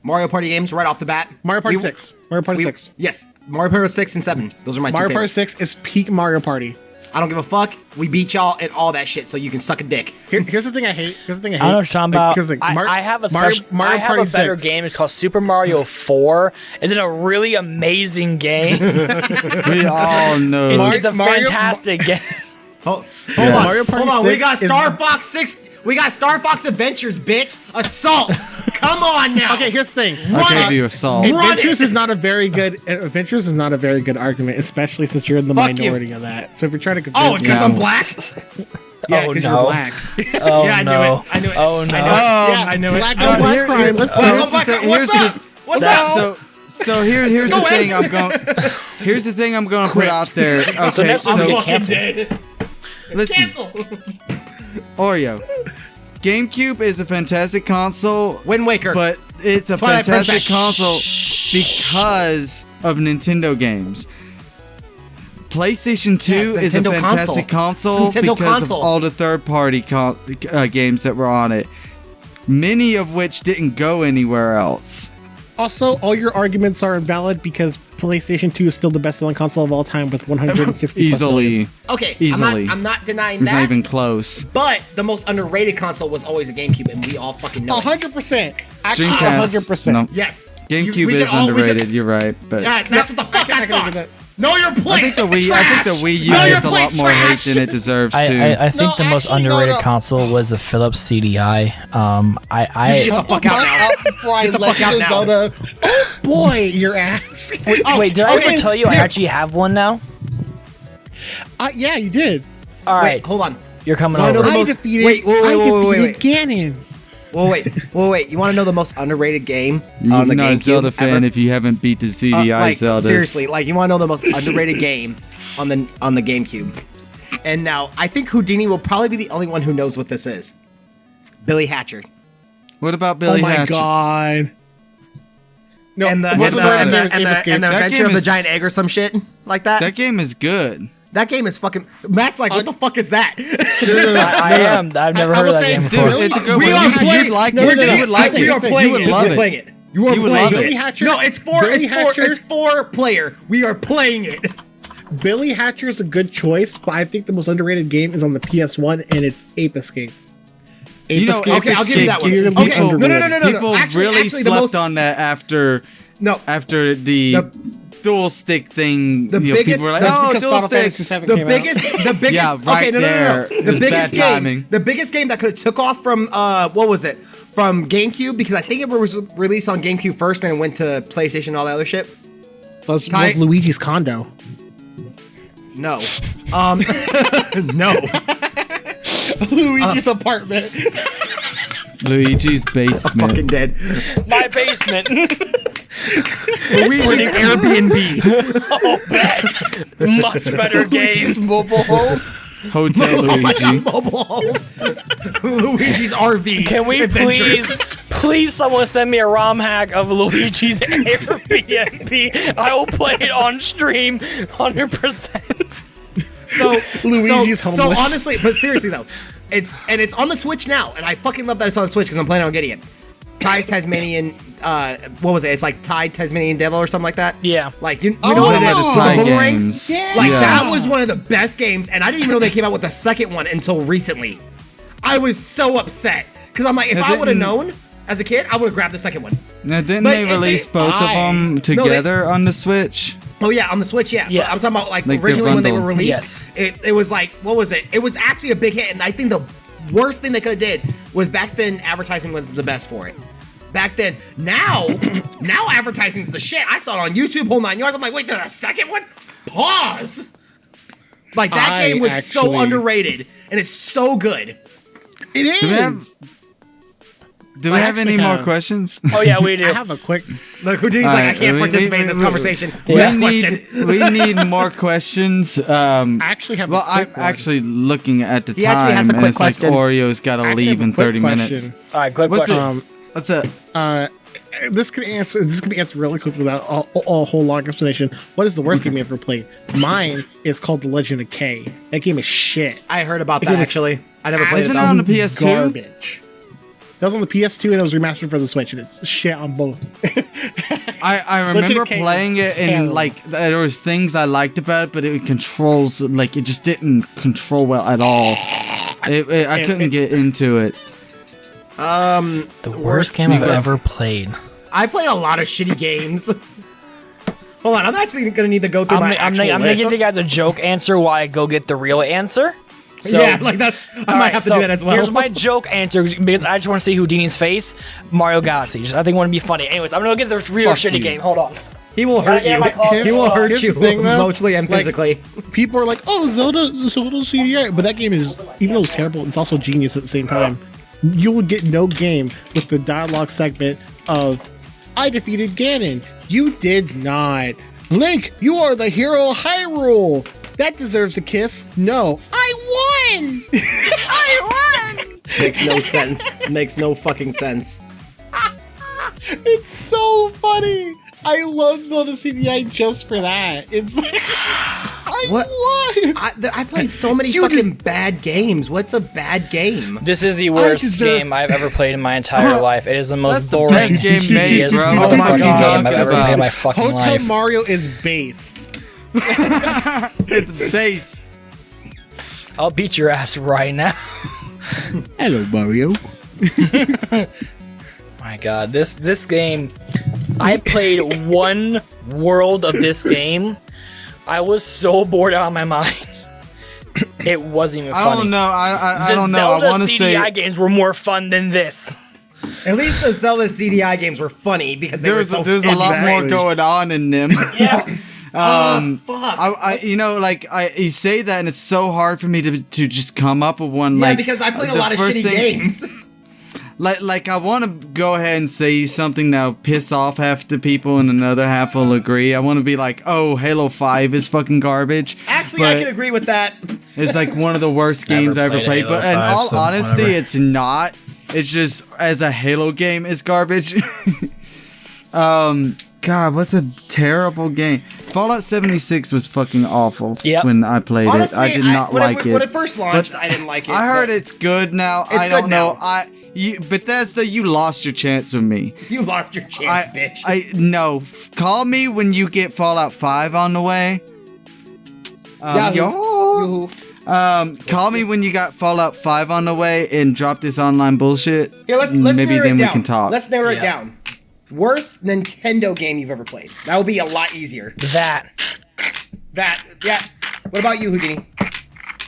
Mario Party games right off the bat. Mario Party 6. Mario Party 6. Yes, Mario Party 6 and 7. Those are my Mario two Party favorites. 6 is peak Mario Party. I don't give a fuck. We beat y'all and all that shit, so you can suck a dick. Here's the thing I hate. I don't know what you're talking about. I have a special. Mario I have Party a better 6. game. It's called Super Mario 4. It's a really amazing game. We all know. It's a fantastic game. Hold Yes. on, Mario Party hold on. We 6 got is- Star Fox 6. We got Star Fox Adventures, bitch. Assault. Come on now. Okay, here's the thing. I'll give you a salt. Adventures is not a very good argument, especially since you're in the Fuck you. minority of that. So if you're trying to convince Oh, it's because Yeah. I'm black. yeah, Oh, because no. you're black. Oh Yeah, I knew no! it. I knew it. Oh no! Yeah, I know it. Black on black crime. Let's go. here's the Black- thing- What's here's up? the- What's up? So here's Go the ahead. thing I'm going. Here's the thing I'm going to put out there. Okay, So next so we'll get fucking canceled. dead. listen, Cancel. Oreo. GameCube is a fantastic console, Wind Waker. but it's a Twilight fantastic Princess. console because of Nintendo games. PlayStation 2 Yes, is a Nintendo fantastic console It's a Nintendo because console. of all the third-party games that were on it, many of which didn't go anywhere else. Also, all your arguments are invalid because PlayStation 2 is still the best-selling console of all time with 160 plus million. Easily. Okay, Easily. I'm not denying It's that. not even close. But the most underrated console was always a GameCube, and we all fucking know it. 100%. Actually, Dreamcast. 100%. No. Yes. GameCube We is could all- we could- underrated. You're right, but Yeah, that's what the fuck I I can agree thought. with that. No, you're playing. I think the Wii U No, gets a you're lot more hate than it deserves too. I think the most underrated console was the Philips CDI. Get the fuck out now. Get the fuck out now. Zelda. Oh boy, your ass. Wait, did I ever tell you I actually have one now? Yeah, you did. All right, Wait, hold on. you're coming I know over. the most- defeated. wait. Ganon. Well, wait. You want to know the most underrated game You're on the not a GameCube Zelda fan ever? if you haven't beat the CDI Like, Zeldas. seriously, like you want to know the most underrated game on the GameCube. And now I think Houdini will probably be the only one who knows what this is. Billy Hatcher. What about Billy Oh my Hatchet? god. No, And the most of the and games the escape. That Adventure game of the is- Giant Egg or some shit like that. That game is good. That game is fucking. Matt's like, what the fuck is that? I am. I've never I heard will of that say, game Dude, before. it's a good We one. are playing- You'd like No, it. no, no, You would like we it. are playing You would it. love We're it. playing it. You are You would playing love it. it. Billy Hatcher? No, it's four. Billy It's four. Hatcher? It's 4-player. We are playing it. Billy Hatcher is a good choice, but I think the most underrated game is on the PS1, and it's Ape Escape. Ape You know, Escape okay, is I'll give you that one. severely Okay, no, underrated. People Actually, really the slept most- on that after No, the dual stick thing. The you know, biggest- people were like, that's oh, because dual Final Fantasy sticks. VII the came biggest. Yeah, right okay, no. there The is biggest bad timing. the biggest game that could have took off from what was it? From GameCube, because I think it was released on GameCube first, and it went to PlayStation and all that other shit. Was Ty- Luigi's Condo. No, no. Luigi's apartment. Luigi's basement. Fucking dead. My basement. Luigi's Airbnb. Much better game. Mobile home. Hotel Luigi. Mobile home. Luigi's RV. Can we Adventures. please someone send me a ROM hack of Luigi's Airbnb? I will play it on stream 100%. So Luigi's so homeless. honestly, but seriously though, it's on the Switch now, and I fucking love that it's on the Switch because I'm planning on getting it. Ty's Tasmanian, what was it? It's like Tide Tasmanian Devil or something like that. Yeah. Like you know what it is? the With Thai the boomerangs. games. Like Yeah. that was one of the best games, and I didn't even know they came out with the second one until recently. I was so upset because I'm like, if I would have known as a kid, I would have grabbed the second one. Now, didn't But they release both of them together on the Switch? Oh yeah, on the Switch, yeah. Yeah. But I'm talking about like Like they're originally when they were bundled. released. It was like, what was it? It was actually a big hit, and I think the worst thing they could have did was back then advertising was the best for it. Back then, now advertising's the shit. I saw it on YouTube, whole 9 yards. I'm like, wait, there's a second one? Pause. Like that I game was so actually- underrated, and it's so good. It is. Do we have any actually more have- questions? Oh yeah, we do. I have a quick. Look, Houdini's like, I can't participate in this conversation. Next question. We need more questions. I actually have. Well, a quick I'm one. actually looking at the He time, actually has a and quick it's like question. Oreo's got to I actually leave have a in quick 30 minutes. question. All right, quick What's question. What's up? This can be answered really quick without a whole long explanation. What is the worst game you ever played? Mine is called The Legend of K. That game is shit. I heard about It that was actually. I never played it Isn't though. it on the PS2? Garbage. That was on the PS2 and it was remastered for the Switch, and it's shit on both. I Legend remember of K playing it, and terrible. like there was things I liked about it, but it controls like it just didn't control well at all. I couldn't get into it. The worst game I've ever played. I played a lot of shitty games. Hold on, I'm actually gonna need to go through my I'm actual gonna list. give you guys a joke answer while I go get the real answer. So, yeah, like that's. I all might right, have to so do that as well. Here's my joke answer because I just want to see Houdini's face. Mario Galaxy. I think it want to be funny. Anyways, I'm gonna get the real Fuck shitty you. game. Hold on. He will hurt get you. my coffee. He will hurt Here's you the thing, though. emotionally and Like, physically. People are like, "Oh, Zelda CDI," but that game is, even though it's terrible, it's also genius at the same time. You will get no game with the dialogue segment of, "I defeated Ganon. You did not. Link, you are the hero of Hyrule. That deserves a kiss. No, I won. I won." Makes no sense. Makes no fucking sense. It's so funny. I love Zelda CDI just for that. It's like, I What? won. I played so many fucking bad games. What's a bad game? This is the worst deserve- game I've ever played in my entire life. It is the most That's the boring, best game made, tedious bro. What the fuck motherfucking are you game talking I've ever about? played in my fucking Hotel life. Mario is based. It's based. I'll beat your ass right now. Hello, Mario. My God, this game, I played one world of this game I was so bored out of my mind. It wasn't even funny. I don't know. I don't know. Zelda I want to say CDI games were more fun than this. At least the Zelda CDI games were funny because there's there's a lot more going on in them. Yeah. Fuck. You say that, and it's so hard for me to just come up with one. Yeah, like, because I played a the lot of first shitty thing- games. Like I want to go ahead and say something that'll piss off half the people, and another half will agree. I want to be like, "Oh, Halo 5 is fucking garbage." Actually, I can agree with that. It's like one of the worst games I ever played played. Halo But in 5, all so honesty, whatever. it's not. It's just as a Halo game, it's garbage. God, what's a terrible game? Fallout 76 was fucking awful Yep. when I played Honestly, it. I did not like it. When it first launched, But I didn't like it. I heard but it's good now. It's I don't good know. now. Bethesda, you lost your chance with me. You lost your chance, bitch. Call me when you get Fallout 5 on the way. Yahoo. Call me when you got Fallout 5 on the way and drop this online bullshit. Here, let's Maybe narrow then it we down. can talk. Let's narrow it Yeah. down. Worst Nintendo game you've ever played. That would be a lot easier. That. Yeah. What about you, Houdini?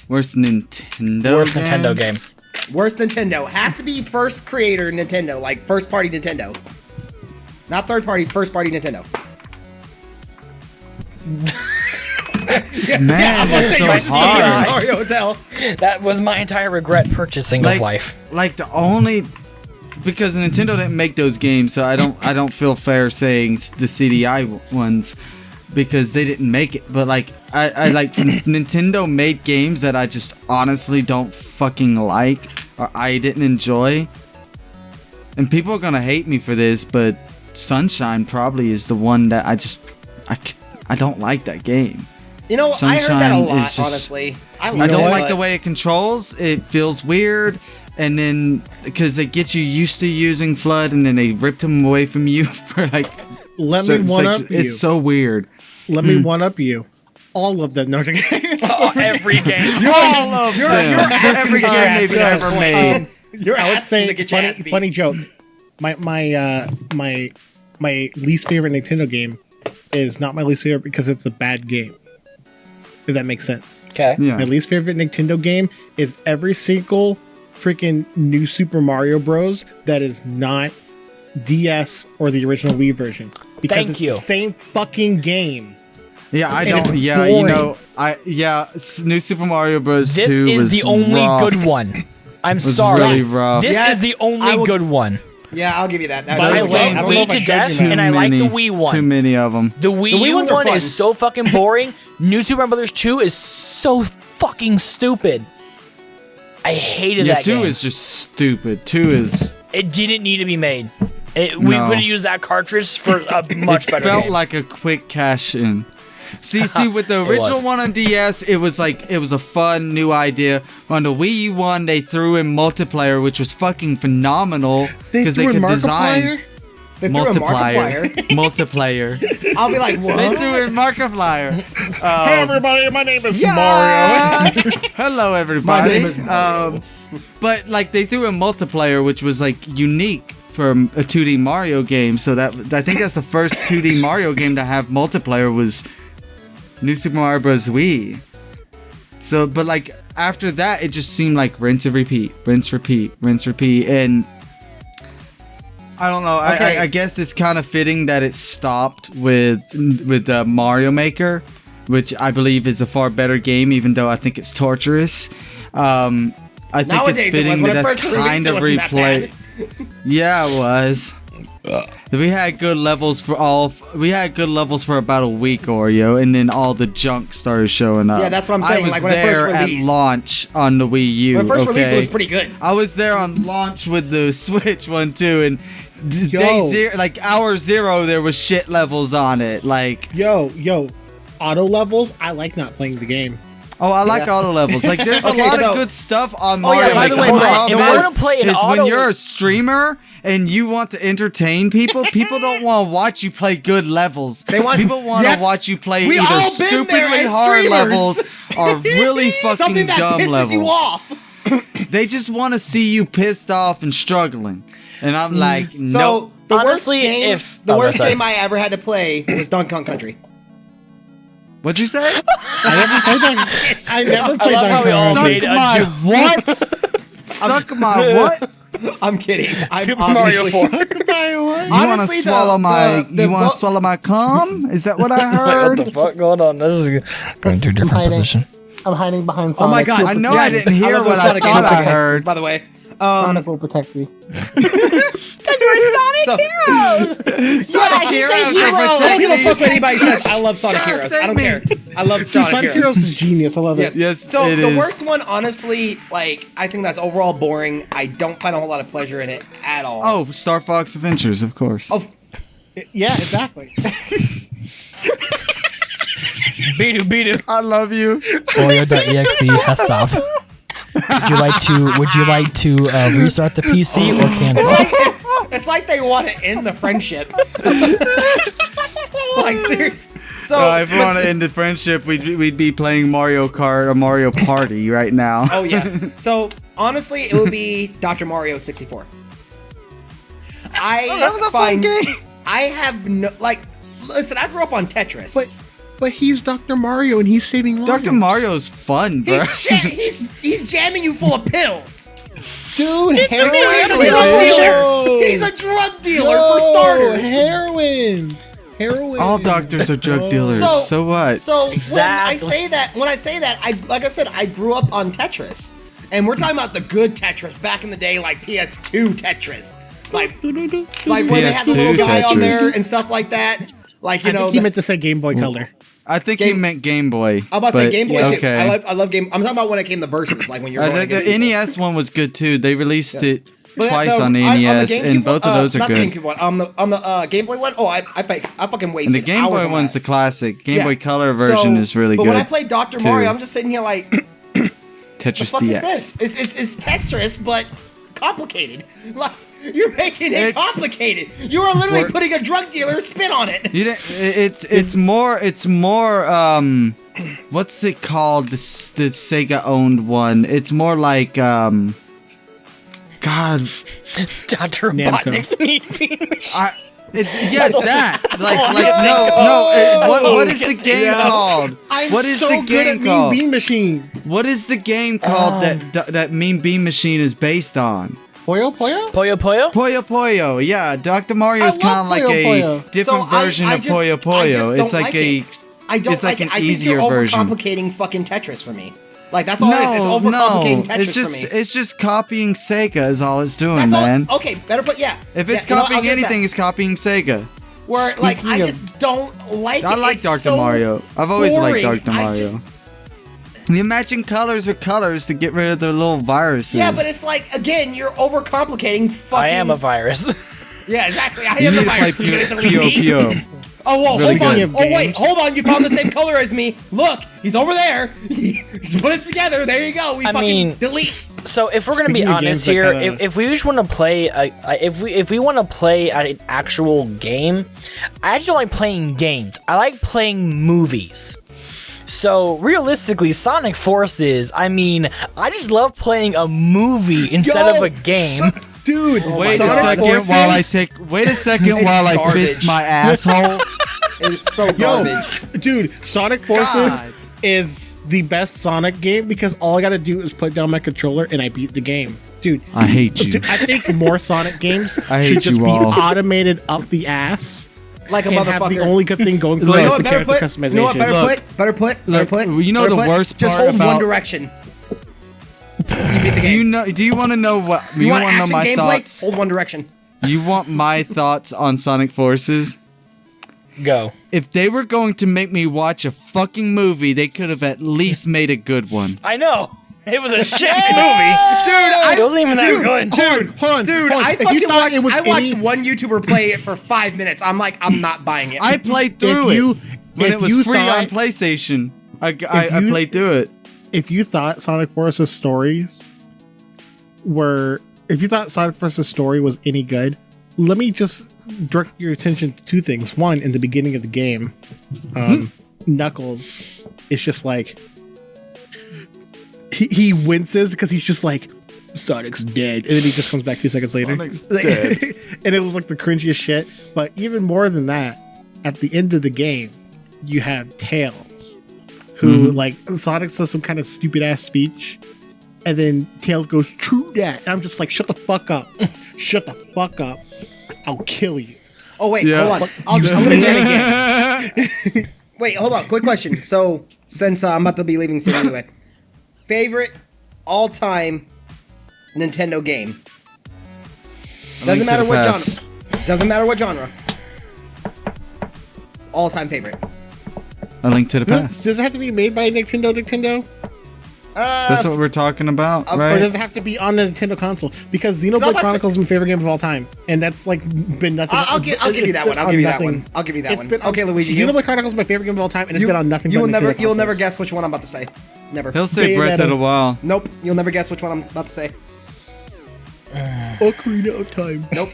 Worst Nintendo Worst Nintendo game. Worst Nintendo. Has to be first creator Nintendo, like first party Nintendo. Not third party, first party Nintendo. Man, I'm gonna that's say so my hard. Mario Hotel. That was my entire regret purchasing of life. Like the only because Nintendo didn't make those games, so I don't feel fair saying the CDI ones because they didn't make it. But like I like Nintendo made games that I just honestly don't fucking like or I didn't enjoy. And people are gonna hate me for this, but Sunshine probably is the one that I don't like that game. You know, I heard that a Sunshine lot, is just- honestly. I know don't what? like the way it controls. It feels weird. And then, because they get you used to using Flood, and then they ripped them away from you for like. Let me certain one up sections. you. It's so weird. Let me one up you. All of them. No, I'm joking. Every game. All of them. Every game they've ever made. You're I would asking say to get your ass beat. funny joke. My least favorite Nintendo game is not my least favorite because it's a bad game. If that makes sense. Okay. Yeah. My least favorite Nintendo game is every single freaking new Super Mario Bros. That is not DS or the original Wii version. Because Thank it's you. the same fucking game. Yeah, I And don't. it's Yeah, you boring. know, New Super Mario Bros. This 2 is was the only rough. good one. I'm Was sorry. really rough. This Yes, is the I only will- good one. Yeah, I'll give you that. I That's love good. I don't know Wii if I to showed death, you. and I like the Wii one. Too many of them. The Wii Wii U ones are one fun. is so fucking boring. New Super Mario Brothers 2 is so fucking stupid. I hated Yeah, that 2 game. is just stupid. 2 is. It didn't need to be made. We No. could have used that cartridge for a much It better felt game. like a quick cash in. See, with the It original was. one on DS, it was a fun new idea. On the Wii U one, they threw in multiplayer, which was fucking phenomenal because they threw in could design They threw a multiplier. Markiplier. Multiplayer. I'll be like, what? They threw in Markiplier. Hey everybody, my name is Mario. Hello, everybody. name is Mario. But like they threw in multiplayer, which was like unique for a 2D Mario game. So I think that's the first 2D Mario game to have multiplayer was New Super Mario Bros. Wii. So, but like after that, it just seemed like rinse and repeat, rinse, repeat, rinse, repeat, and I don't know. Okay. I guess it's kind of fitting that it stopped with Mario Maker, which I believe is a far better game, even though I think it's torturous. I think Nowadays it's it fitting was. When that it that's first released, kind it of wasn't that replay. Yeah, it was. We had good levels for about a week, Oreo, and then all the junk started showing up. Yeah, that's what I'm saying, I was like, when it there first at released. launch on the Wii U. When it first okay? released, it was pretty good. I was there on launch with the Switch one too, and Yo. day zero, like hour zero, there was shit levels on it. Like, Yo, auto levels. I like not playing the game. oh, I like auto levels. Like, there's Okay, a lot so- of good stuff on Oh, yeah, Mario. by the Maker. way, The Mike, problem if I is- wanna play an is auto- when you're a streamer and you want to entertain people, people don't want to watch you play good levels. They want- people want to Yep. watch you play We either all been there stupidly as hard streamers. levels or really fucking Something that dumb pisses levels. you off. They just want to see you pissed off and struggling. And I'm like, So nope. the Honestly, worst game, if- the oh, no, worst sorry. game I ever had to play was Donkey Kong Country. What'd you say? I never played love how we all Suck made a my joke. what? Suck my what? I'm kidding. I'm Super Mario obviously- 4. You want to Honestly, swallow my? the You want bo- to swallow my cum? Is that what I What heard? the fuck going on? This is going to a different hiding. position. I'm hiding behind Oh Sonic. my god! I know I didn't hear love what those I Sonic thought games, I heard. By the way, Sonic will protect me. so, Sonic Heroes are I don't give a fuck protecting what anybody says. I love Sonic God, Heroes. I save don't me. care. I love Dude, Sonic Sonic Heroes. Heroes is genius. I love it. Yes, So it the is. worst one, honestly, like I think that's overall boring. I don't find a whole lot of pleasure in it at all. Oh, Star Fox Adventures, of course. Oh, Yeah, exactly. Beedoo. I love you. Oreo.exe has stopped. Would you like to restart the PC or cancel? it's like they want to end the friendship. Like seriously. So If we want to end the friendship, we'd be playing Mario Kart or Mario Party right now. Oh yeah. So honestly, it would be Dr. Mario 64. That was a fun game. I have no like. Listen, I grew up on Tetris. But he's Dr. Mario and he's saving lives. Dr. Mario's fun, bro. He's jamming you full of pills. Dude, He's a heroin. drug dealer. He's a drug dealer for starters. Heroin. All doctors are drug dealers. So what? So Exactly. when I say that, like I said, I grew up on Tetris, and we're talking about the good Tetris back in the day, like PS2 Tetris, like where they had the little PS2 guy on Tetris. there and stuff like that. Like I think he meant to say Game Boy Color. I think he meant Game Boy. I'm about to say but- Game Boy too. Okay. I love Game. I'm talking about when it came to versus, like when you're going the against people. NES one was good too. They released it But twice the- on the the NES, GameCube and both of those are not good. the GameCube one. On the Game Boy one, I fucking And wasted the Game hours Boy on one's the that. classic. Game Yeah. Boy Color version So- is really but good. when I played Dr. too. Mario, I'm just sitting here like, the Tetris fuck DX. is this? It's Tetris, but complicated. Like you're making it It's- complicated. You are literally putting a drug dealer's spin on it. You didn't, it's more what's it called, the Sega owned one? It's more like God, Dr. Namco. Robotnik's meat bean machine. yes, that what is the game called? What is so the good game at called? Mean Bean Machine. What is the game called that Mean Bean Machine is based on? Poyo Poyo? Puyo Puyo? Puyo Puyo, yeah. Dr. Mario is I kind love of like Puyo a Puyo. different So version I of just- Puyo I Puyo. just don't It's like like a it. I don't it's like an I think easier you're version. overcomplicating fucking Tetris for me. Like that's all it is. It's overcomplicating Tetris it's just for me. it's just copying Sega is all it's doing, That's all. man. Okay, better put yeah. If it's Yeah, you know what, I'll copying give that. anything, it's copying Sega. Where like I Speaking of- just don't like I it. like It's Dr. so Mario. I've always liked boring. Dr. Mario. You matching colors with colors to get rid of the little viruses. Yeah, but it's like again, you're overcomplicating fucking. I am a virus. Yeah, exactly. I you am need the to play virus. You get to delete me. Pio. Oh, whoa, Really hold on. good. Oh, wait, hold on. You found the same color as me. Look, he's over there. He's put us together. There you go. We I fucking mean, delete. So if we're gonna be Speaking of honest games that here, kinda- if we just want to play, if we want to play an actual game, I actually don't like playing games. I like playing movies. So realistically, Sonic Forces. I mean, I just love playing a movie instead of a game. Dude, Wait a Sonic second Forces? while I fist garbage. my asshole. It's so Yo, garbage. dude, Sonic Forces God. is the best Sonic game because all I gotta do is put down my controller and I beat the game. Dude, I hate you. I think more Sonic games I hate should just you be all. automated up the ass Like a and have the motherfucker. only good thing going for Look, it You is know the what better character put? customization. You know what better Look, put? Better put? look, Better put? you know better the put? worst Just part hold one about- direction. Do you know? Do you want to know what? You want want to know action my gameplay? thoughts? Hold one direction. You want my thoughts on Sonic Forces? Go. If they were going to make me watch a fucking movie, they could have at least made a good one. I know. It was a shit movie. Dude, It wasn't even that good. Dude, hold on. Dude, hold on. I If you fucking thought watched. it was I watched any- one YouTuber play it for 5 minutes. I'm like, I'm not buying it. I played through If you- it when if it was you free on thought- PlayStation. I you- played through it. If you thought Sonic Forces stories story was any good, let me just direct your attention to two things. One, in the beginning of the game, Knuckles is just like he winces because he's just like Sonic's dead, and then he just comes back 2 seconds later. Sonic's dead. And it was like the cringiest shit. But even more than that, at the end of the game, you have Tails, who like Sonic says some kind of stupid ass speech, and then Tails goes, "True that," and I'm just like, "Shut the fuck up! Shut the fuck up! I'll kill you." Oh wait, hold on. I'm gonna check again. Wait, hold on. Quick question. So since I'm about to be leaving soon anyway, favorite all-time Nintendo game? Doesn't matter what genre. Doesn't matter what genre. All-time favorite. A Link to the Past. Does it have to be made by Nintendo? That's what we're talking about, right? Or does it have to be on the Nintendo console? Because Xenoblade Chronicles is my favorite game of all time, and that's like been nothing. I'll give you that one. I'll give you that one. Okay, Luigi. Xenoblade Chronicles is my favorite game of all time, and it's been on nothing. You'll never guess which one I'm about to say. Never. He'll say Breath of the Wild. Nope. You'll never guess which one I'm about to say. Ocarina of Time. Nope.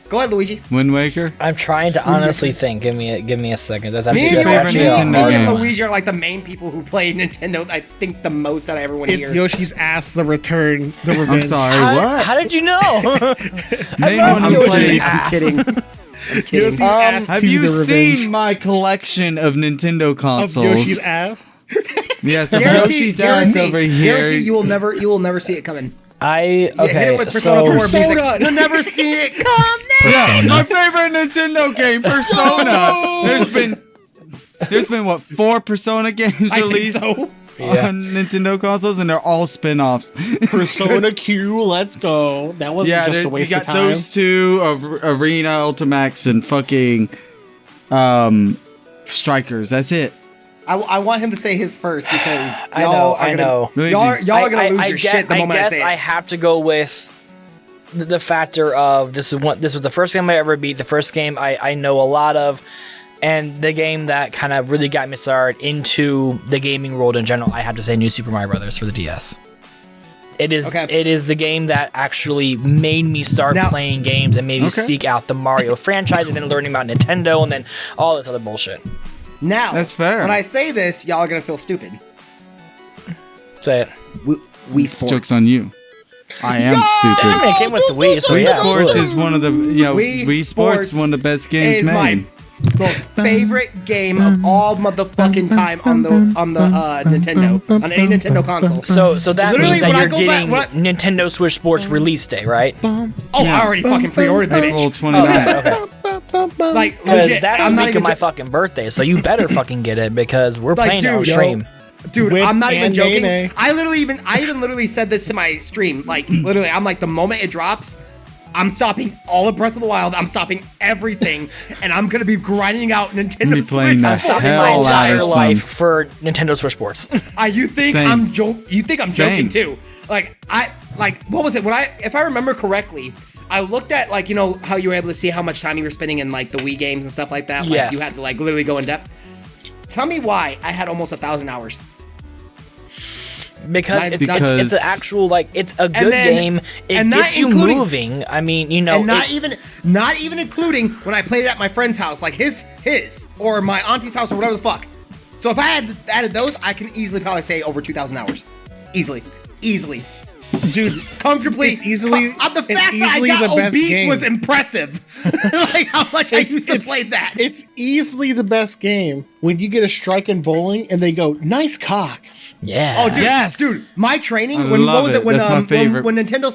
Go ahead, Luigi. Wind Waker. I'm trying to honestly think. Give me a second. That's Me actually and Luigi are like the main people who play Nintendo. I think the most out of everyone it's here. Yoshi's Ass, the Return, the Revenge. I'm sorry. What? How did you know? Name one who plays. I'm kidding. I'm kidding. Yoshi's Ass Have 2, you the Revenge. seen my collection of Nintendo Of consoles? Yoshi's Ass? Yes, Yoshi's ass over here. Guarantee you will never see it coming. Okay. Hit it with Persona 4 music. You'll never see it come. Yeah, my favorite Nintendo game, Persona. There's been what 4 Persona games released on Nintendo consoles, and they're all spin-offs. Persona Q, let's go. That wasn't just a waste of time. You got those two, Arena, Ultimax, and fucking Strikers. That's it. I want him to say his first because I know. Y'all are gonna lose your shit the moment I say it. I have to go with the factor of this was the first game I ever beat, the first game I know a lot of, and the game that kind of really got me started into the gaming world in general. I have to say New Super Mario Brothers for the DS. It is the game that actually made me start playing games and made me seek out the Mario franchise, and then learning about Nintendo, and then all this other bullshit. Now, that's fair. When I say this, y'all are gonna feel stupid. Say it. Wii Sports. Joke's on you. I am stupid. I mean, it came with the Wii, so Wii Sports is one of the Wii Sports is one of the best games made. My most favorite game of all motherfucking time on the Nintendo, on any Nintendo console. So that means that you're getting Nintendo Switch Sports release day, right? I already fucking pre-ordered that bitch. April 29th. Like, legit, that's the week of my fucking birthday, so you better fucking get it because we're playing it on stream. Dude, I'm not even joking. I literally said this to my stream. Like, literally, I'm like, the moment it drops, I'm stopping all of Breath of the Wild. I'm stopping everything, and I'm gonna be grinding out Nintendo Switch. I'm stopping my entire life for Nintendo Switch Sports. You think I'm joking too? What was it? If I remember correctly, I looked at how you were able to see how much time you were spending in like the Wii games and stuff like that. Like, yes. You had to like literally go in depth. Tell me why I had almost 1,000 hours. Because it's an actual it's a good game. It gets you moving. I mean, and not even including when I played it at my friend's house, like his or my auntie's house or whatever the fuck. So if I had added those, I can easily probably say over 2,000 hours, easily, dude, comfortably. It's easily the fact that I got obese was impressive. Like how much I used to play that. It's easily the best game when you get a strike in bowling and they go, "Nice cock." Yeah. Oh, dude, dude, my training when Nintendo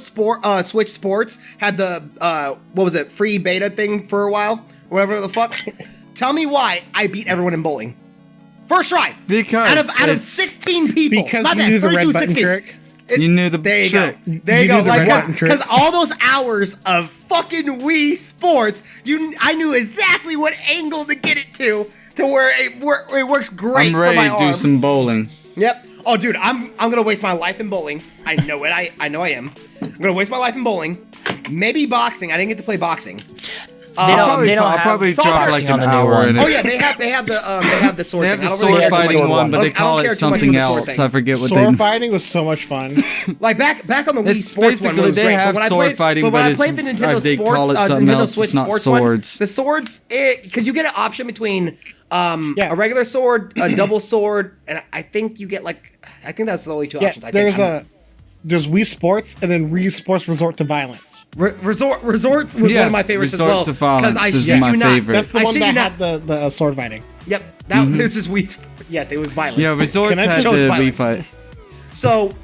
Switch Sports had the free beta thing for a while, whatever the fuck. Tell me why I beat everyone in bowling. First try. Because out of 16 people. Because you knew the red button 16. trick. You knew the there you trick. go. There you go. Like, because all those hours of fucking Wii Sports, I knew exactly what angle to get it to where it works great for my arm. I'm ready to do some bowling. Yep. Oh, dude, I'm gonna waste my life in bowling. I know it. I know I am. I'm gonna waste my life in bowling. Maybe boxing. I didn't get to play boxing. They don't I'll have probably drop like an on the new hour one. in it. Oh yeah, they have the sword. They have thing. the sword fighting one, but they I don't call care it too much something for the sword else. thing. I forget what Sword they. fighting was so much fun. Like back on the Wii It's Sports one basically was they great. have sword fighting, but when I it's played the Nintendo they call it something Nintendo else. Switch It's not Sports swords. one, the swords, because you get an option between a regular sword, a double sword, and I think you get I think that's the only two options. there's Wii Sports, and then Wii Sports Resort to Violence. Resorts was one of my favorites as well. Resorts to Violence I is shit my you not. favorite. That's the I one shit that you had the sword fighting. Yep, that was just Wii. Yes, it was violence. Yeah, Resorts Can I had just- the violence. Wii fight.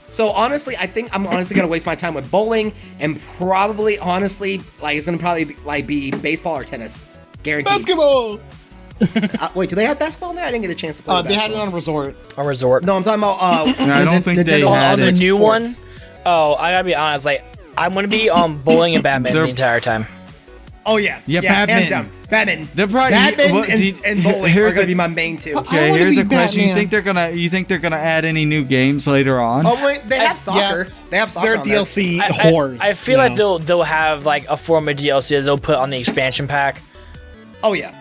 So honestly, I think I'm honestly gonna waste my time with bowling, and probably honestly, like it's gonna probably be baseball or tennis, guaranteed. Basketball. Wait, do they have basketball in there? I didn't get a chance to play. They had it basketball. on Resort. A resort. No, I'm talking about. I don't think they Nintendo had On the it. new one. Sports. Oh, I gotta be honest. Like, I'm gonna be on bowling and badminton They're- the entire time. Oh yeah, Yeah, hands badminton. down, badminton. They're probably- badminton what- and bowling here's are gonna a- be my main two. Okay, wanna here's be a question. Batman. You think they're gonna add any new games later on? Oh wait, they have soccer. They have soccer. They're on there. DLC I- whores. I feel like now. they'll have like a form of DLC that they'll put on the expansion pack. Oh yeah.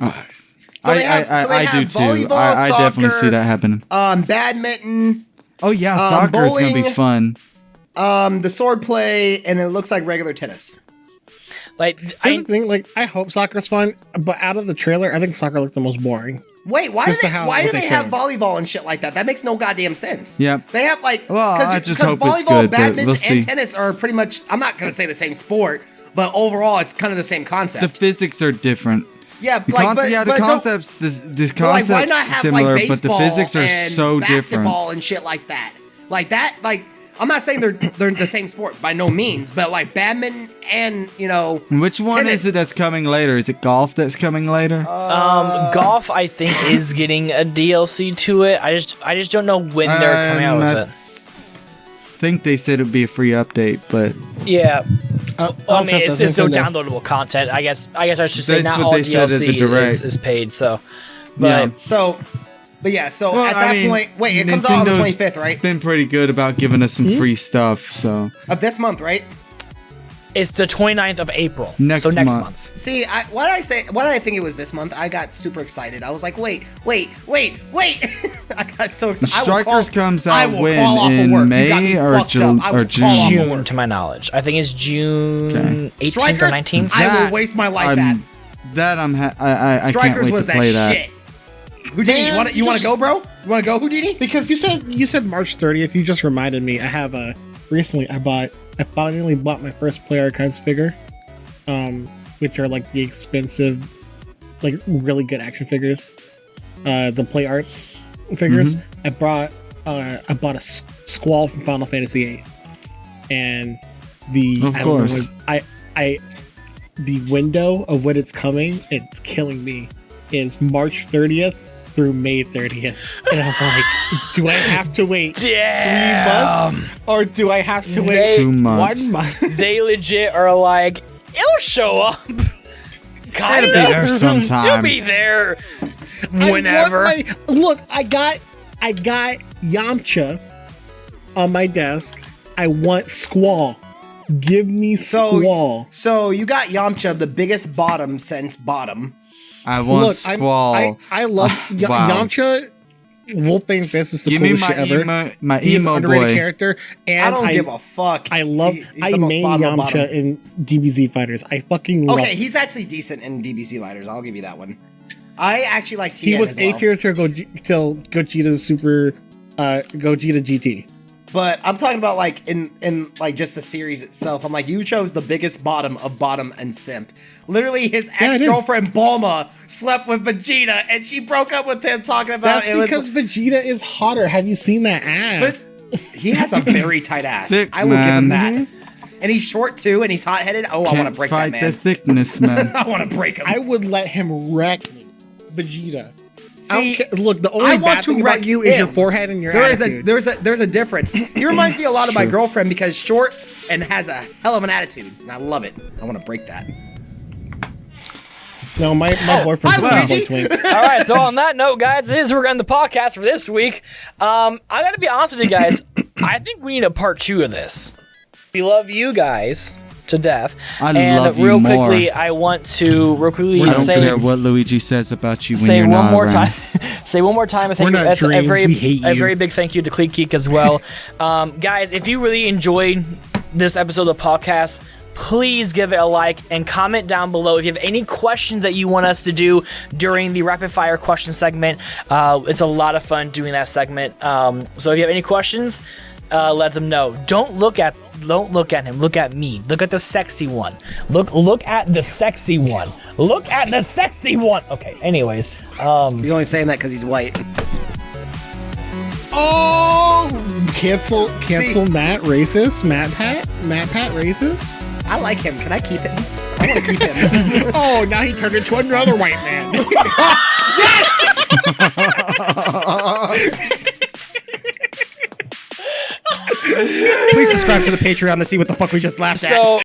I I do too. I definitely see that happening. Badminton, Oh yeah, soccer is gonna be bowling. fun. the sword play, and it looks like regular tennis. Like, Here's the thing, like, I hope soccer's fun, but out of the trailer, I think soccer looks the most boring. Wait, why Just do to they how- why do what they they have showed. volleyball and shit like that? That makes no goddamn sense. Yep. They have like Well, I just hope it's volleyball, good, but badminton, we'll see. and tennis are pretty much. I'm not gonna say the same sport, but overall, it's kind of the same concept. The physics are different. yeah, The like, but, the but don't- concepts, this but, like, concept's why not have similar, like but the baseball physics are and so different. basketball and shit like that. Like that, like I'm not saying they're the same sport by no means, but like badminton and Which one tennis. is it that's coming later? Is it golf that's coming later? golf, I think, is getting a DLC to it. I just don't know when they're coming out with I it. think they said it'd be a free update, but Yeah. I I mean, it's still Nintendo. downloadable content. I guess I should say That's not what all they said at the DLC Direct. is paid. So, but Yeah. So, but yeah, so Well, at I that mean, point, wait, it comes out on the Nintendo's 25th, right? been pretty good about giving us some free stuff. So Of this month, right? it's the 29th of April. Next so next month. month. See, why did I think it was this month? I got super excited. I was like, wait. I got so excited. Strikers comes I out will when? call off of In work. You May got me or fucked June- up. I or will June? call off of June, work. to my knowledge. I think it's June Okay. 18th or Strikers, 19th. I That- will waste my life at. I'm- that I'm ha- I can't Strikers wait was to that play that. shit. Houdini, Man, you want just- to go, bro? You want to go, Houdini? Because you said March 30th, you just reminded me. I have recently I finally bought my first Player Archives figure, which are like the expensive, like really good action figures, the Play Arts figures. I bought a Squall from Final Fantasy VIII, and Of I don't know course. when- the window of when it's coming, it's killing me, is March 30th through May 30th. And I'm like, do I have to wait 3 Damn. months? Or do I have to They- wait 2 months. 1 month? They legit are like, it'll show up. Kind It'll be there sometime. It'll be there whenever. Look, I got Yamcha on my desk. I want Squall. Give me Squall. So you got Yamcha, the biggest bottom since bottom. I want Look, Squall. I love wow. Yamcha. We'll think this is the Give me coolest my shit ever. my He's an emo underrated boy. character, and I don't give a fuck. I love. He's the I most main bottom of Yamcha bottom. in DBZ Fighters. I fucking love. Okay, he's actually decent in DBC Fighters. I'll give you that one. I actually like he Tien was as A well. tier till Gogeta's Super, Gogeta GT. But I'm talking about like in like just the series itself. I'm like, you chose the biggest bottom of bottom and simp. Literally, his Yeah, I did. ex-girlfriend Bulma slept with Vegeta, and she broke up with him talking about That's it. because Vegeta is hotter. Have you seen that ass? But he has a very tight ass. Thick, I will give him man. that. And he's short too, and he's hot-headed. Oh, I want Can't to break fight that the man. thickness, man. I want to break him. I would let him wreck me, Vegeta. I See, don't care. Look, the I only want bad to thing wreck about you is your him. forehead and your There is attitude. there's a difference. He reminds me a lot of my True. girlfriend because short and has a hell of an attitude, and I love it. I want to break that. No, my boyfriend's hi, a Luigi. twink. All right, so on that note, guys, this is we're going to the podcast for this week. I got to be honest with you guys. I think we need a part 2 of this. We love you guys to death. I and love you real more. quickly, I want to I don't say care what Luigi says about you when say you're one not more around. time. Say one more time. We're not Dream. We hate A you. very big thank you to Cleekgeek as well, guys. If you really enjoyed this episode of the podcast, please give it a like and comment down below if you have any questions that you want us to do during the rapid fire question segment. It's a lot of fun doing that segment. So if you have any questions, let them know. Don't look at him. Look at me. Look at the sexy one. Look at the sexy one. Look at the sexy one. Okay. Anyways, He's only saying that because he's white. Oh, cancel Matt racist. Matt Pat racist. I like him. Can I keep him? I want to keep him. Oh, now he turned into another white man. Please subscribe to the Patreon to see what the fuck we just laughed at. so